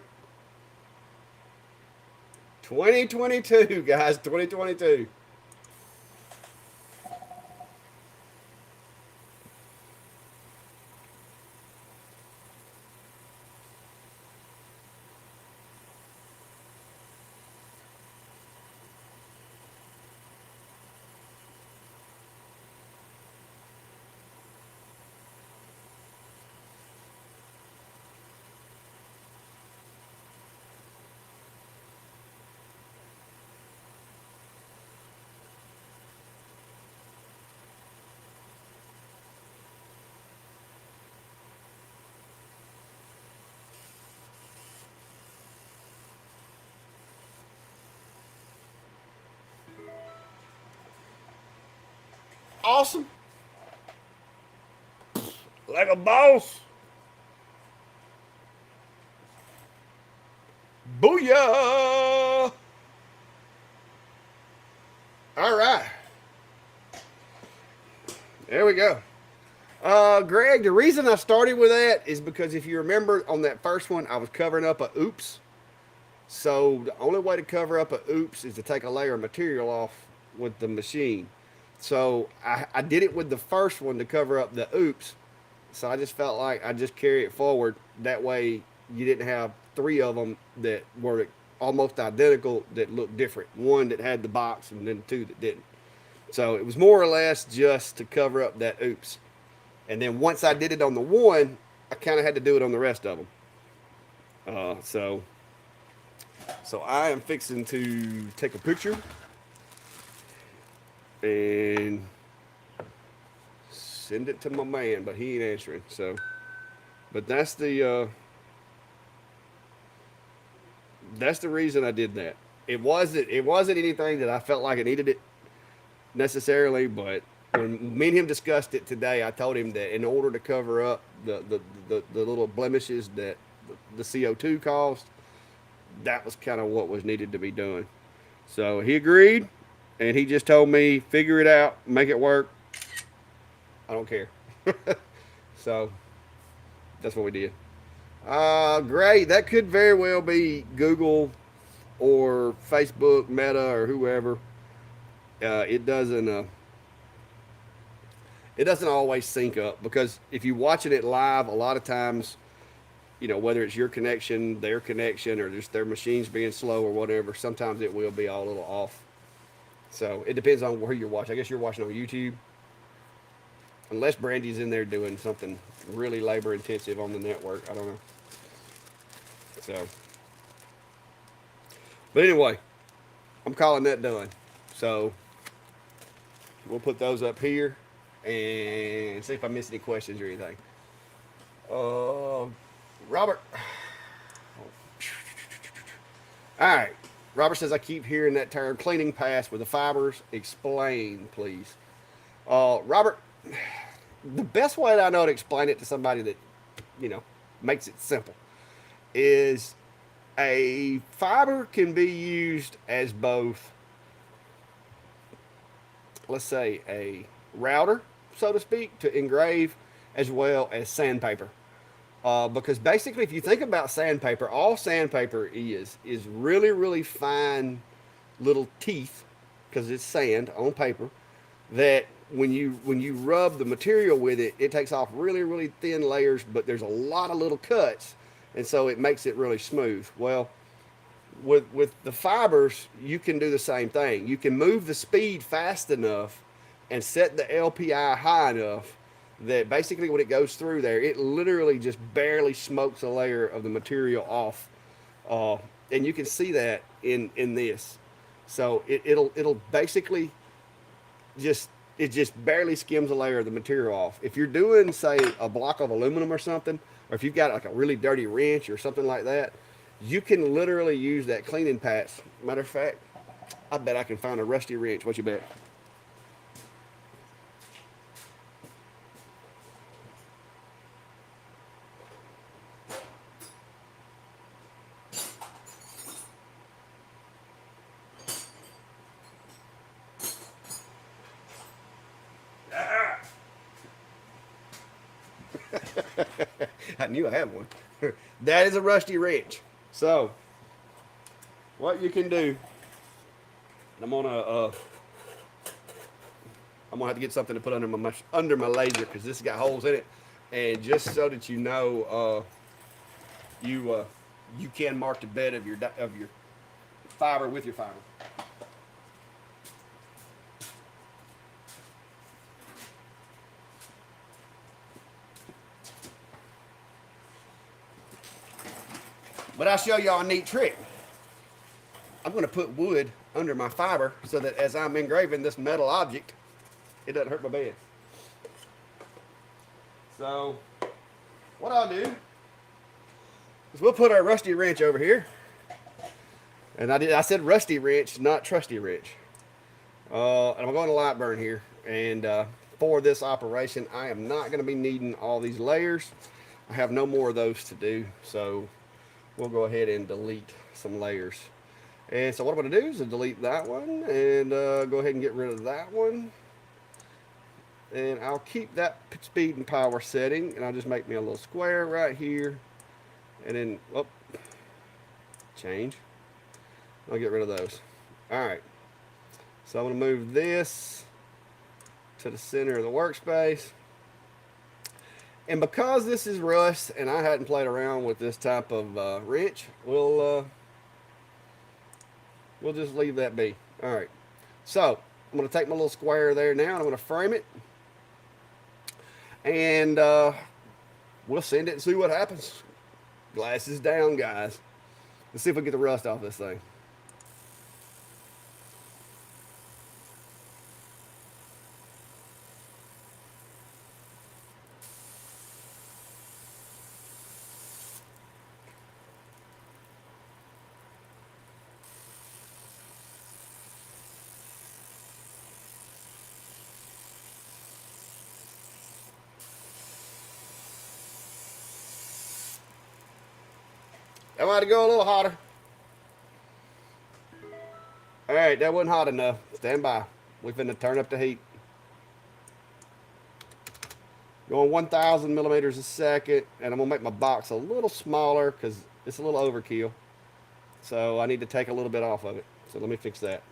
Speaker 1: 2022, guys, 2022. Awesome. Like a boss. Booyah! All right. There we go. Greg, the reason I started with that is because if you remember on that first one, I was covering up a oops. So the only way to cover up a oops is to take a layer of material off with the machine. So I did it with the first one to cover up the oops. So I just felt like I just carry it forward. That way you didn't have three of them that were almost identical that looked different. One that had the box and then two that didn't. So it was more or less just to cover up that oops. And then once I did it on the one, I kind of had to do it on the rest of them. So I am fixing to take a picture and send it to my man, but he ain't answering. So, but that's the reason I did that. It wasn't anything that I felt like I needed it necessarily, but when me and him discussed it today, I told him that in order to cover up the little blemishes that the CO2 caused, that was kind of what was needed to be done. So he agreed, and he just told me, figure it out, make it work. I don't care. So that's what we did. Great. That could very well be Google or Facebook, Meta, or whoever. Uh, it doesn't. Uh, it doesn't always sync up because if you're watching it live, a lot of times, whether it's your connection, their connection, or just their machines being slow or whatever, sometimes it will be all a little off. So it depends on where you're watching. I guess you're watching on YouTube, unless Brandy's in there doing something really labor intensive on the network. I don't know. So, but anyway, I'm calling that done. So we'll put those up here and see if I miss any questions or anything. Uh, Robert. All right. Robert says, I keep hearing that term cleaning pass with the fibers. Explain, please. Robert, the best way that I know to explain it to somebody that, you know, makes it simple is a fiber can be used as both, let's say, a router, so to speak, to engrave, as well as sandpaper. Because basically, if you think about sandpaper, all sandpaper is really, really fine little teeth, because it's sand on paper, that when you rub the material with it, it takes off really, really thin layers, but there's a lot of little cuts, and so it makes it really smooth. Well, with the fibers, you can do the same thing. You can move the speed fast enough and set the LPI high enough that basically when it goes through there, it literally just barely smokes a layer of the material off, uh, and you can see that in this. So it'll basically just it just barely skims a layer of the material off. If you're doing, say, a block of aluminum or something, or if you've got like a really dirty wrench or something like that, you can literally use that cleaning patch. Matter of fact, I bet I can find a rusty wrench. What you bet? I knew I had one. That is a rusty wrench. So what you can do, I'm gonna have to get something to put under my laser because this has got holes in it, and just so that you know, you you can mark the bed of your fiber with your fiber. But I'll show y'all a neat trick. I'm going to put wood under my fiber so that as I'm engraving this metal object, it doesn't hurt my bed. So what I'll do is we'll put our rusty wrench over here. And I said rusty wrench, not trusty wrench. And I'm going to light burn here. And for this operation, I am not going to be needing all these layers. I have no more of those to do. So we'll go ahead and delete some layers. And so what I'm going to do is delete that one and go ahead and get rid of that one. And I'll keep that speed and power setting, and I'll just make me a little square right here. And then, oh, change. I'll get rid of those. All right. So I'm going to move this to the center of the workspace. And because this is rust and I hadn't played around with this type of wrench, we'll just leave that be. All right. So I'm going to take my little square there now and I'm going to frame it. And we'll send it and see what happens. Glasses down, guys. Let's see if we get the rust off this thing. I might have to go a little hotter. All right, that wasn't hot enough. Stand by. We're finna turn up the heat. Going 1,000 millimeters a second, and I'm gonna make my box a little smaller because it's a little overkill. So I need to take a little bit off of it. So let me fix that.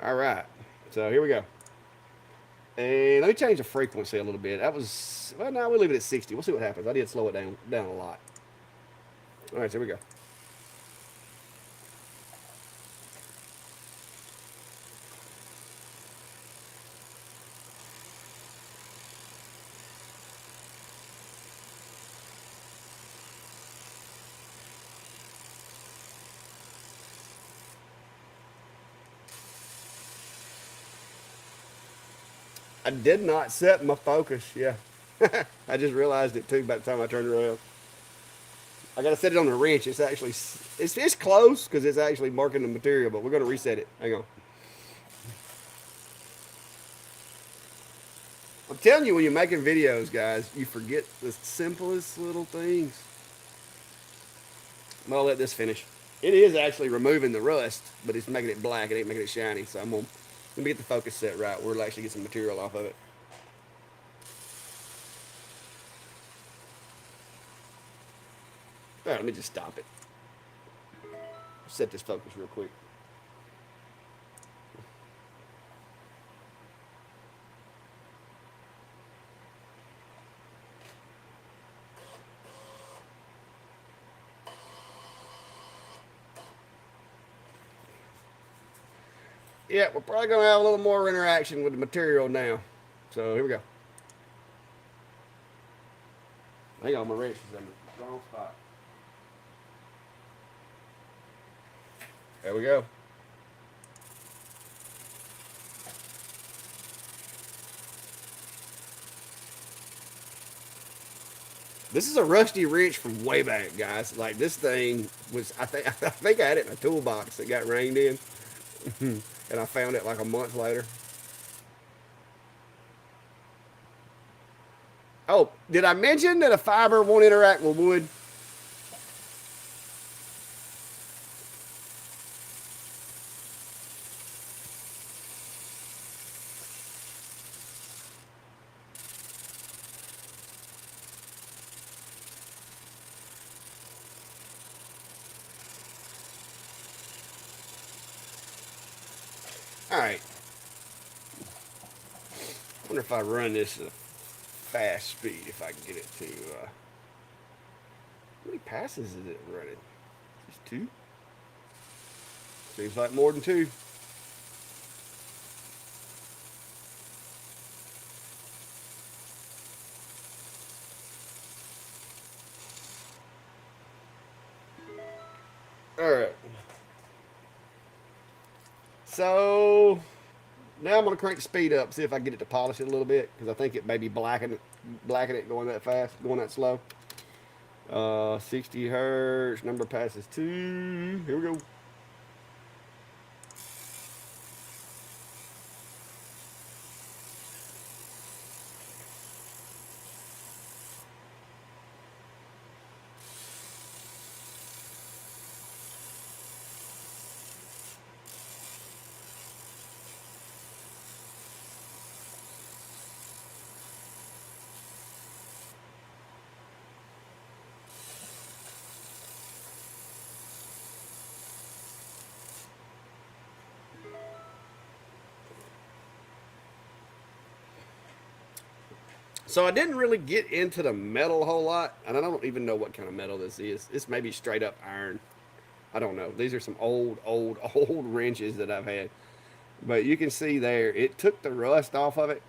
Speaker 1: All right, so here we go. And let me change the frequency a little bit. That was, well, now we'll leave it at 60. We'll see what happens. I did slow it down a lot. All right, so here we go. I did not set my focus. Yeah. I just realized it too by the time I turned around. I got to set it on the wrench. It's actually, it's close because it's actually marking the material, but we're going to reset it. Hang on. I'm telling you, when you're making videos, guys, you forget the simplest little things. I'm going to let this finish. It is actually removing the rust, but it's making it black. It ain't making it shiny. So I'm going to, let me get the focus set right. We'll actually get some material off of it. All right, let me just stop it. Set this focus real quick. Yeah, we're probably going to have a little more interaction with the material now. So here we go. Hang on, my wrench is in the wrong spot. There we go. This is a rusty wrench from way back, guys. Like this thing was, I think I had it in a toolbox that got rained in, and I found it like a month later. Oh, did I mention that a fiber won't interact with wood? All right. I wonder if I run this at a fast speed, if I can get it to. How many passes is it running? Just two? Seems like more than two. All right. So now I'm gonna crank the speed up, see if I can get it to polish it a little bit, because I think it may be blacking it going that fast, going that slow. 60 hertz, number passes 2. Here we go. So I didn't really get into the metal a whole lot, and I don't even know what kind of metal this is. This may be straight up iron. I don't know. These are some old wrenches that I've had. But you can see there, it took the rust off of it.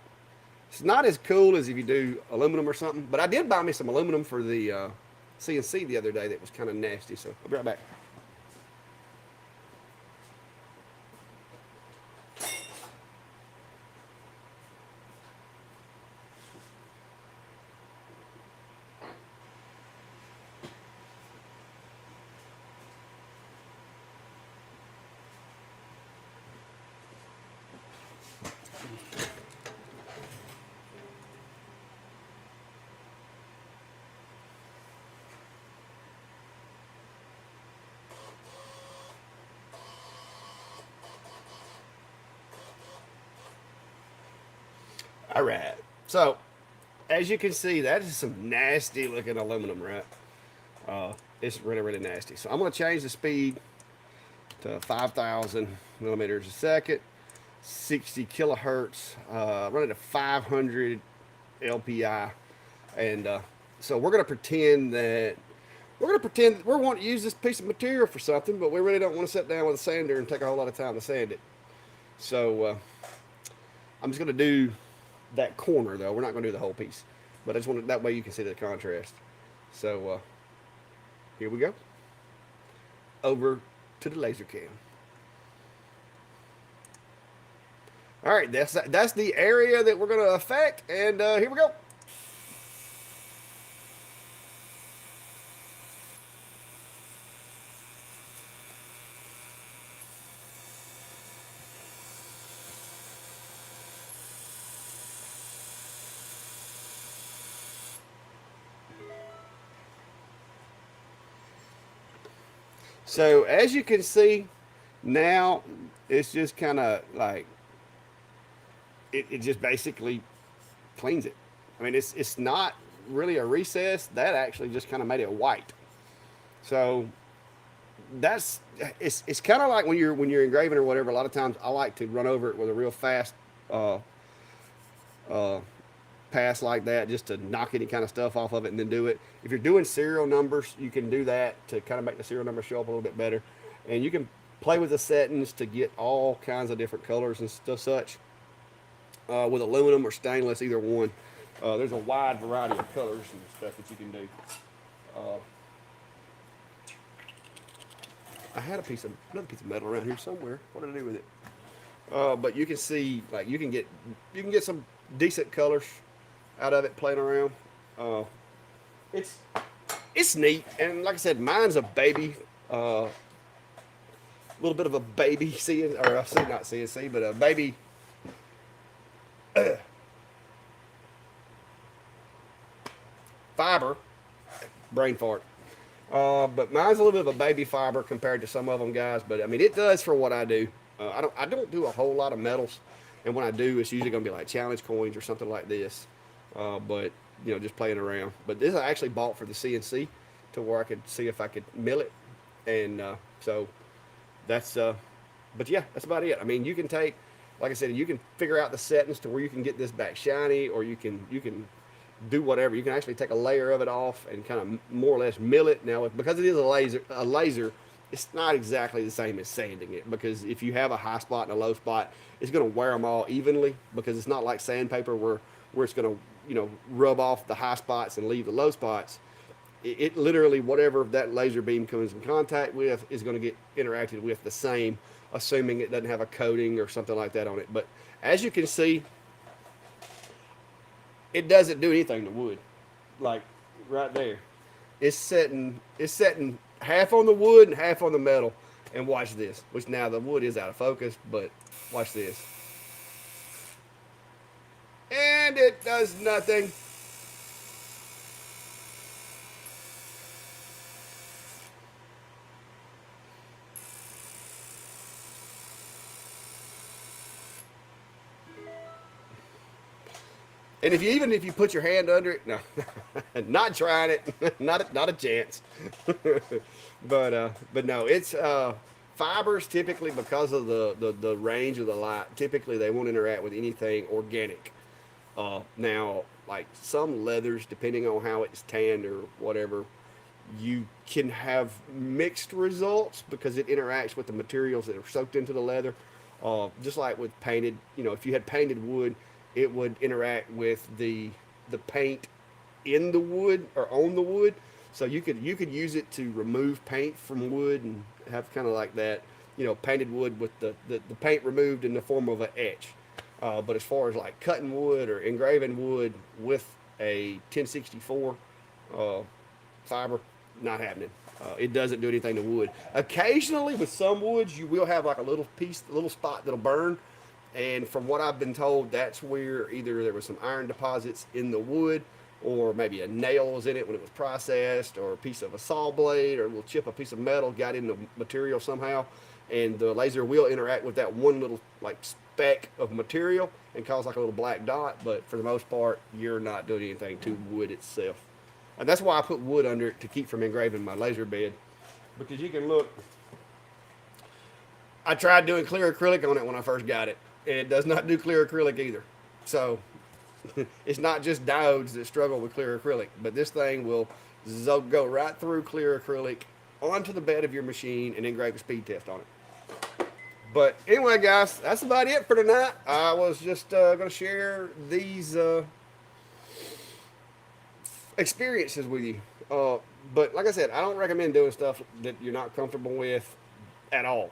Speaker 1: It's not as cool as if you do aluminum or something, but I did buy me some aluminum for the CNC the other day that was kind of nasty, so I'll be right back. All right. So, as you can see, that is some nasty looking aluminum, right? It's really, really nasty. So I'm going to change the speed to 5,000 millimeters a second, 60 kilohertz, run it to 500 LPI. And so we're going to pretend that we're wanting to use this piece of material for something, but we really don't want to sit down with a sander and take a whole lot of time to sand it. So I'm just going to do that corner, though. We're not going to do the whole piece, but I just want to, that way you can see the contrast. So here we go. Over to the laser cam. All right, that's the area that we're going to affect, and here we go. So as you can see, now it's just kind of like it just basically cleans it. I mean, it's not really a recess. That actually just kind of made it white. So that's it's kind of like when you're engraving or whatever. A lot of times I like to run over it with a real fast uh, uh, pass like that, just to knock any kind of stuff off of it and then do it. If you're doing serial numbers, you can do that to kind of make the serial number show up a little bit better, and you can play with the settings to get all kinds of different colors and stuff such. With aluminum or stainless, either one. There's a wide variety of colors and stuff that you can do. Uh, I had another piece of metal around here somewhere. What did I do with it? But you can see, like, you can get some decent colors out of it playing around. Uh, it's it's neat, and like I said, mine's a baby, a little bit of a baby CNC, or not CNC, but a baby fiber. Brain fart. But mine's a little bit of a baby fiber compared to some of them guys. But I mean, it does for what I do. I don't do a whole lot of metals, and when I do, it's usually gonna be like challenge coins or something like this. But just playing around. But this I actually bought for the CNC to where I could see if I could mill it, and so that's. But yeah, that's about it. I mean, you can take like I said, you can figure out the settings to where you can get this back shiny, or you can do whatever. You can actually take a layer of it off and kind of more or less mill it. Now, because it is a laser, it's not exactly the same as sanding it, because if you have a high spot and a low spot, it's going to wear them all evenly, because it's not like sandpaper where it's going to rub off the high spots and leave the low spots. It literally, whatever that laser beam comes in contact with is going to get interacted with the same, assuming it doesn't have a coating or something like that on it. But as you can see, it doesn't do anything to wood. Like right there, it's setting half on the wood and half on the metal. And watch this, which now the wood is out of focus, but watch this, and it does nothing. And if you put your hand under it, no, not trying it, not a chance. But no, it's fibers typically, because of the range of the light. Typically, they won't interact with anything organic. Now, like some leathers, depending on how it's tanned or whatever, you can have mixed results because it interacts with the materials that are soaked into the leather. Just like with painted, if you had painted wood, it would interact with the paint in the wood or on the wood. So you could use it to remove paint from wood and have kind of like that, painted wood with the paint removed in the form of an etch. But as far as like cutting wood or engraving wood with a 1064 fiber, not happening. It doesn't do anything to wood. Occasionally, with some woods, you will have like a little spot that'll burn. And from what I've been told, that's where either there was some iron deposits in the wood, or maybe a nail was in it when it was processed, or a piece of a saw blade, or a little chip, a piece of metal got in the material somehow. And the laser will interact with that one little like speck of material and cause like a little black dot. But for the most part, you're not doing anything to wood itself. And that's why I put wood under it, to keep from engraving my laser bed. Because you can look, I tried doing clear acrylic on it when I first got it, and it does not do clear acrylic either. So it's not just diodes that struggle with clear acrylic, but this thing will go right through clear acrylic onto the bed of your machine and engrave a speed test on it. But anyway, guys, that's about it for tonight. I was just going to share these experiences with you. But like I said, I don't recommend doing stuff that you're not comfortable with at all.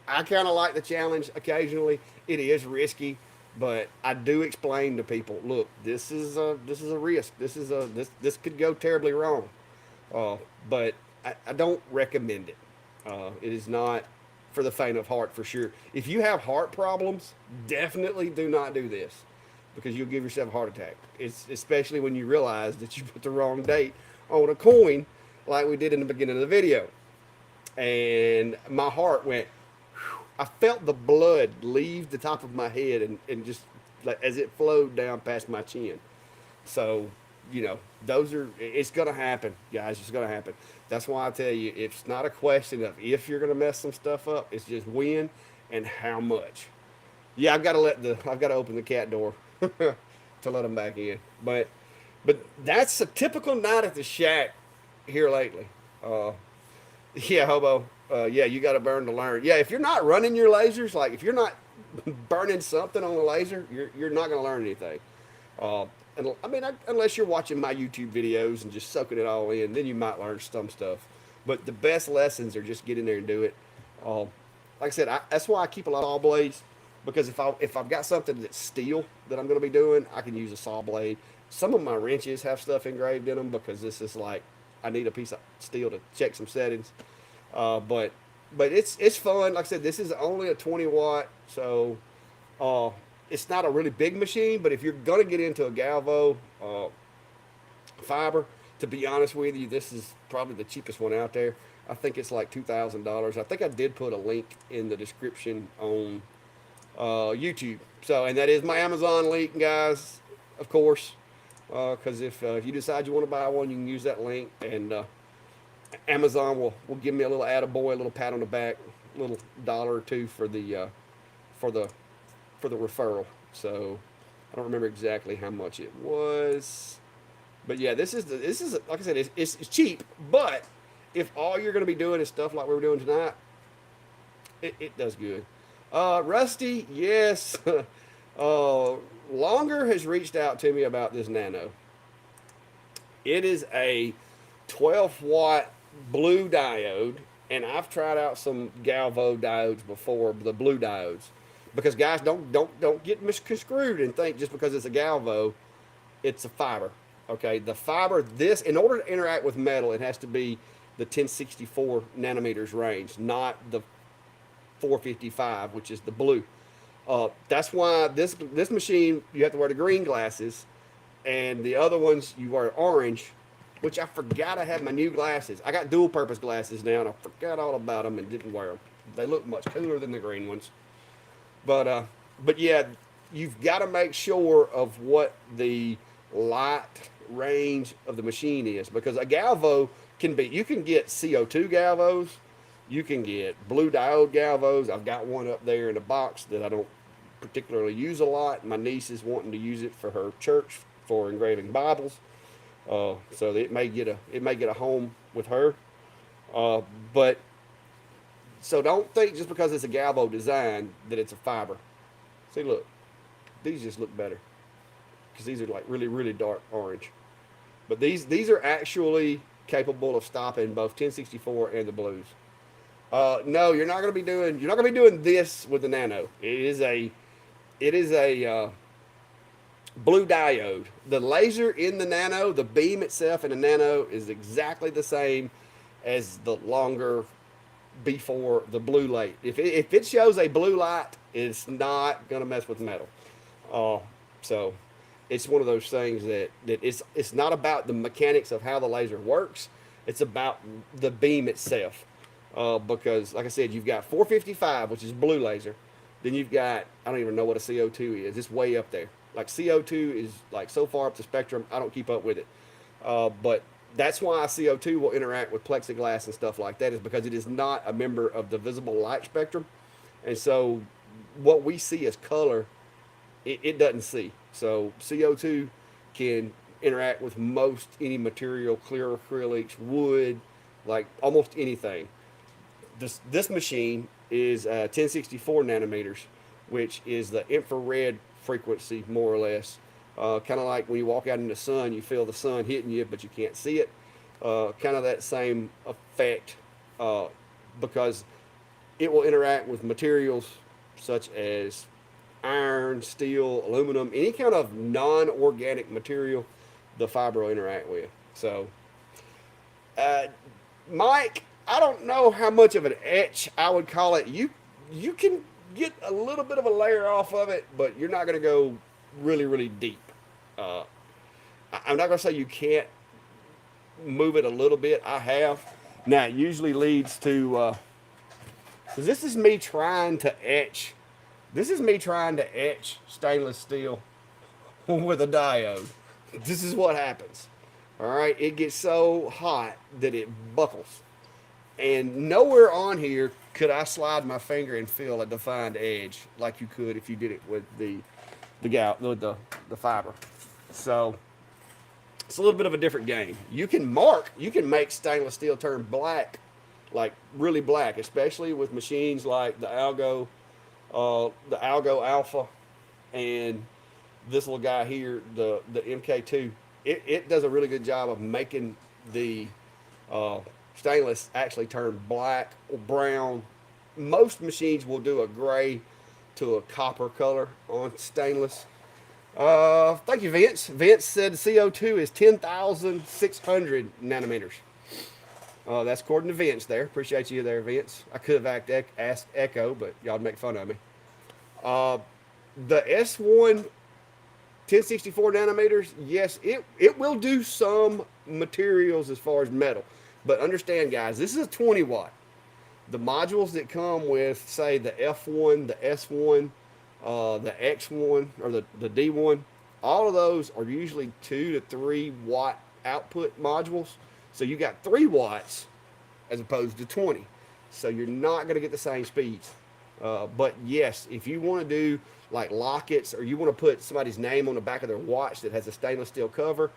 Speaker 1: I kind of like the challenge occasionally. It is risky, but I do explain to people, look, this is a risk. This could go terribly wrong. But I don't recommend it. It is not for the faint of heart, for sure. If you have heart problems, definitely do not do this, because you'll give yourself a heart attack. It's especially when you realize that you put the wrong date on a coin, like we did in the beginning of the video. And my heart went, I felt the blood leave the top of my head and just like as it flowed down past my chin. So, it's going to happen, guys. It's going to happen. That's why I tell you, it's not a question of if you're going to mess some stuff up. It's just when and how much. Yeah, I've got to open the cat door to let them back in. But that's a typical night at the shack here lately. Yeah, Hobo. Yeah, you got to burn to learn. Yeah, if you're not running your lasers, like if you're not burning something on the laser, you're not going to learn anything. And I mean, unless you're watching my YouTube videos and just soaking it all in, then you might learn some stuff. But the best lessons are just get in there and do it. Like I said, that's why I keep a lot of saw blades, because if I've got something that's steel that I'm going to be doing, I can use a saw blade. Some of my wrenches have stuff engraved in them, because this is like I need a piece of steel to check some settings. But it's fun. Like I said, this is only a 20 watt, so it's not a really big machine. But if you're gonna get into a Galvo fiber, to be honest with you, this is probably the cheapest one out there. I think it's like $2,000. I think I did put a link in the description on YouTube. So, and that is my Amazon link, guys, of course. Because if you decide you want to buy one, you can use that link, and Amazon will give me a little attaboy, a little pat on the back, a little $1 or $2 for the referral. So I don't remember exactly how much it was, but yeah, this is like I said, it's cheap. But if all you're going to be doing is stuff like we were doing tonight, it does good. Rusty, yes. uh, Longer has reached out to me about this Nano. It is a 12 watt blue diode, and I've tried out some Galvo diodes before, the blue diodes, because guys don't get misconstrued and think just because it's a Galvo, it's a fiber. Okay, the fiber, this, in order to interact with metal, it has to be the 1064 nanometers range, not the 455, which is the blue. That's why this machine you have to wear the green glasses, and the other ones you wear orange. Which I forgot I had my new glasses. I got dual purpose glasses now, and I forgot all about them and didn't wear them. They look much cooler than the green ones. But yeah, you've got to make sure of what the light range of the machine is, because a Galvo can be. You can get CO2 Galvos, you can get blue diode Galvos. I've got one up there in a box that I don't particularly use a lot. My niece is wanting to use it for her church for engraving Bibles. So it may get a home with her. But so don't think just because it's a Galvo design that it's a fiber. See, look, these just look better because these are like really dark orange. But these are actually capable of stopping both 1064 and the blues. No, you're not gonna be doing this with the Nano. It is a blue diode. The laser in the Nano, the beam itself in the Nano is exactly the same as the longer before the blue light. If it shows a blue light, it's not going to mess with metal. So it's one of those things that it's not about the mechanics of how the laser works. It's about the beam itself. Because, like I said, you've got 455, which is blue laser. Then you've got, I don't even know what a CO2 is. It's way up there. Like CO2 is like so far up the spectrum, I don't keep up with it. But that's why CO2 will interact with plexiglass and stuff like that, is because it is not a member of the visible light spectrum. And so what we see as color, it doesn't see. So CO2 can interact with most any material, clear acrylics, wood, like almost anything. This machine is 1064 nanometers, which is the infrared frequency, more or less. Kind of like when you walk out in the sun, you feel the sun hitting you, but you can't see it. Kind of that same effect, because it will interact with materials such as iron, steel, aluminum, any kind of non-organic material the fiber will interact with. So, Mike, I don't know how much of an etch I would call it. You can get a little bit of a layer off of it, but you're not going to go really deep. Uh, I'm not going to say you can't move it a little bit. I have. Now, it usually leads to, because this is me trying to etch. This is me trying to etch stainless steel with a diode. This is what happens. All right, it gets so hot that it buckles. And nowhere on here could I slide my finger and feel a defined edge like you could if you did it with the fiber. So it's a little bit of a different game. You can make stainless steel turn black, like really black, especially with machines like the Algo Alpha, and this little guy here, the MK2. It does a really good job of making the stainless actually turn black or brown. Most machines will do a gray to a copper color on stainless. Thank you, Vince. Vince said CO2 is 10,600 nanometers. That's according to Vince there. Appreciate you there, Vince. I could have asked Echo, but y'all make fun of me. The S1 1064 nanometers, yes, it will do some materials as far as metal. But understand, guys, this is a 20 watt. The modules that come with, say, the F1, the S1, the X1, or the D1, all of those are usually 2 to 3 watt output modules. So you got 3 watts as opposed to 20. So you're not going to get the same speeds. But yes, if you want to do like lockets or you want to put somebody's name on the back of their watch that has a stainless steel cover,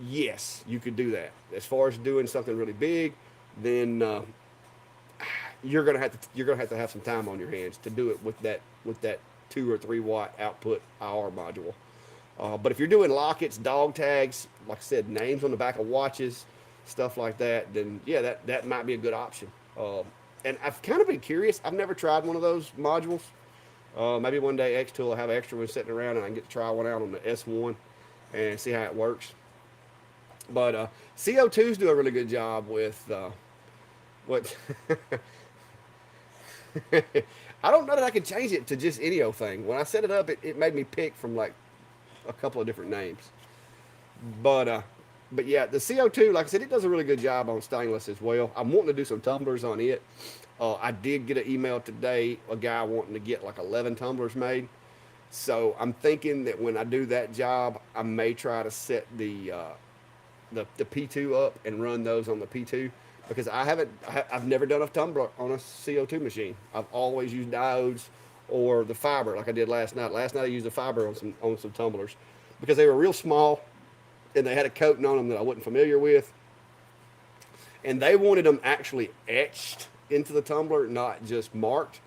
Speaker 1: yes, you could do that. As far as doing something really big, then you're gonna have to have some time on your hands to do it with that 2 or 3 watt output IR module. But if you're doing lockets, dog tags, like I said, names on the back of watches, stuff like that, then yeah, that might be a good option. And I've kind of been curious. I've never tried one of those modules. Maybe one day X-Tool will have an extra one sitting around and I can get to try one out on the S1 and see how it works. But CO2s do a really good job with what I don't know that I can change it to just any old thing. When I set it up, it made me pick from like a couple of different names. But but yeah, the CO2, like I said, it does a really good job on stainless as well. I'm wanting to do some tumblers on it. I did get an email today, a guy wanting to get like 11 tumblers made. So I'm thinking that when I do that job, I may try to set the P2 up and run those on the P2 because I've never done a tumbler on a CO2 machine. I've always used diodes or the fiber like I did last night. Last night I used the fiber on some tumblers because they were real small and they had a coating on them that I wasn't familiar with, and they wanted them actually etched into the tumbler, not just marked.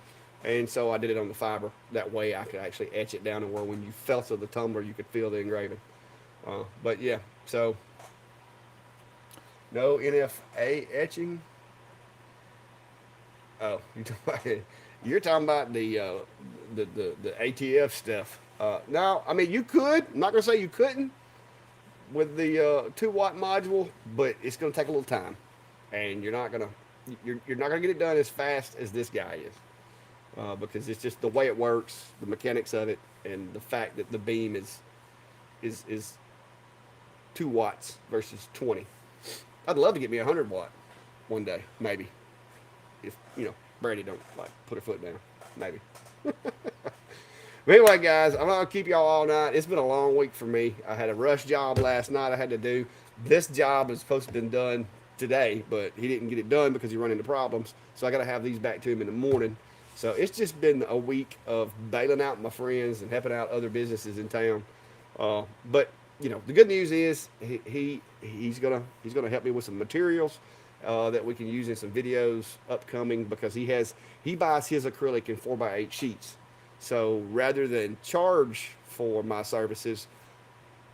Speaker 1: And so I did it on the fiber. That way I could actually etch it down to where when you felt of the tumbler, you could feel the engraving. But yeah, so no NFA etching. Oh, you're talking about the ATF stuff. No, I mean you could. I'm not gonna say you couldn't with the 2 watt module, but it's gonna take a little time, and you're not gonna get it done as fast as this guy is. Because it's just the way it works, the mechanics of it, and the fact that the beam is 2 watts versus 20. I'd love to get me a 100 watt one day, maybe. If Brady don't like put her foot down, maybe. But anyway, guys, I'm not gonna keep y'all all night. It's been a long week for me. I had a rush job last night I had to do. This job is supposed to have been done today, but he didn't get it done because he run into problems. So I got to have these back to him in the morning. So it's just been a week of bailing out my friends and helping out other businesses in town. But the good news is he's gonna help me with some materials that we can use in some videos upcoming because he buys his acrylic in 4x8 sheets. So rather than charge for my services,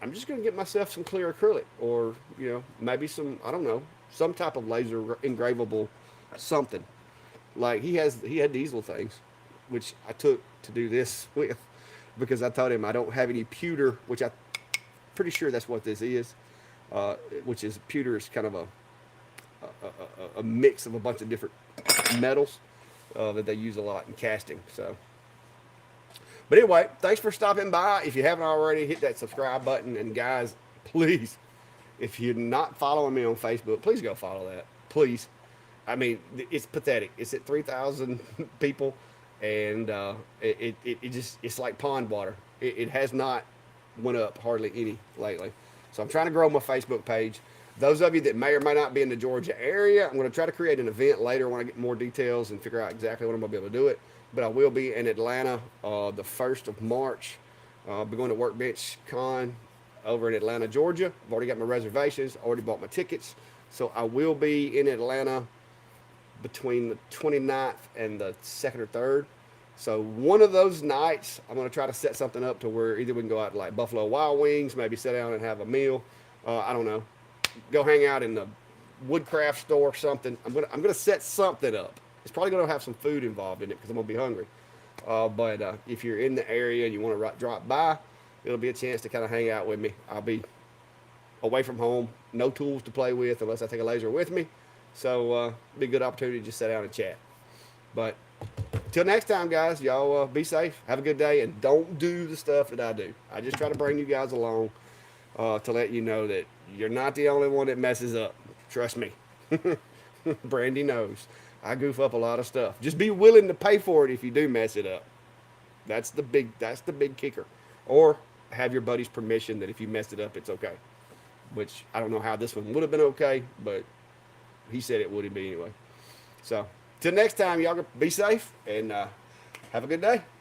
Speaker 1: I'm just gonna get myself some clear acrylic or maybe some, I don't know, some type of laser engravable something. Like he had these little things, which I took to do this with, because I told him I don't have any pewter, which I'm pretty sure that's what this is. Which is pewter is kind of a mix of a bunch of different metals that they use a lot in casting. So, but anyway, thanks for stopping by. If you haven't already, hit that subscribe button, and guys, please, if you're not following me on Facebook, please go follow that, please. I mean, it's pathetic. It's at 3,000 people, and it's like pond water. It has not went up hardly any lately. So I'm trying to grow my Facebook page. Those of you that may or may not be in the Georgia area, I'm going to try to create an event later when I get more details and figure out exactly when I'm going to be able to do it. But I will be in Atlanta the 1st of March. I'll be going to Workbench Con over in Atlanta, Georgia. I've already got my reservations, already bought my tickets. So I will be in Atlanta between the 29th and the 2nd or 3rd. So one of those nights, I'm going to try to set something up to where either we can go out to like Buffalo Wild Wings, maybe sit down and have a meal. I don't know. Go hang out in the woodcraft store or something. I'm gonna set something up. It's probably going to have some food involved in it because I'm going to be hungry. But if you're in the area and you want to drop by, it'll be a chance to kind of hang out with me. I'll be away from home, no tools to play with unless I take a laser with me. So it'll be a good opportunity to just sit down and chat. But till next time, guys, y'all be safe. Have a good day, and don't do the stuff that I do. I just try to bring you guys along to let you know that you're not the only one that messes up. Trust me. Brandy knows. I goof up a lot of stuff. Just be willing to pay for it if you do mess it up. That's the big kicker. Or have your buddy's permission that if you messed it up, it's okay. Which I don't know how this one would have been okay, but he said it would be anyway. So till next time, y'all be safe, and Have a good day.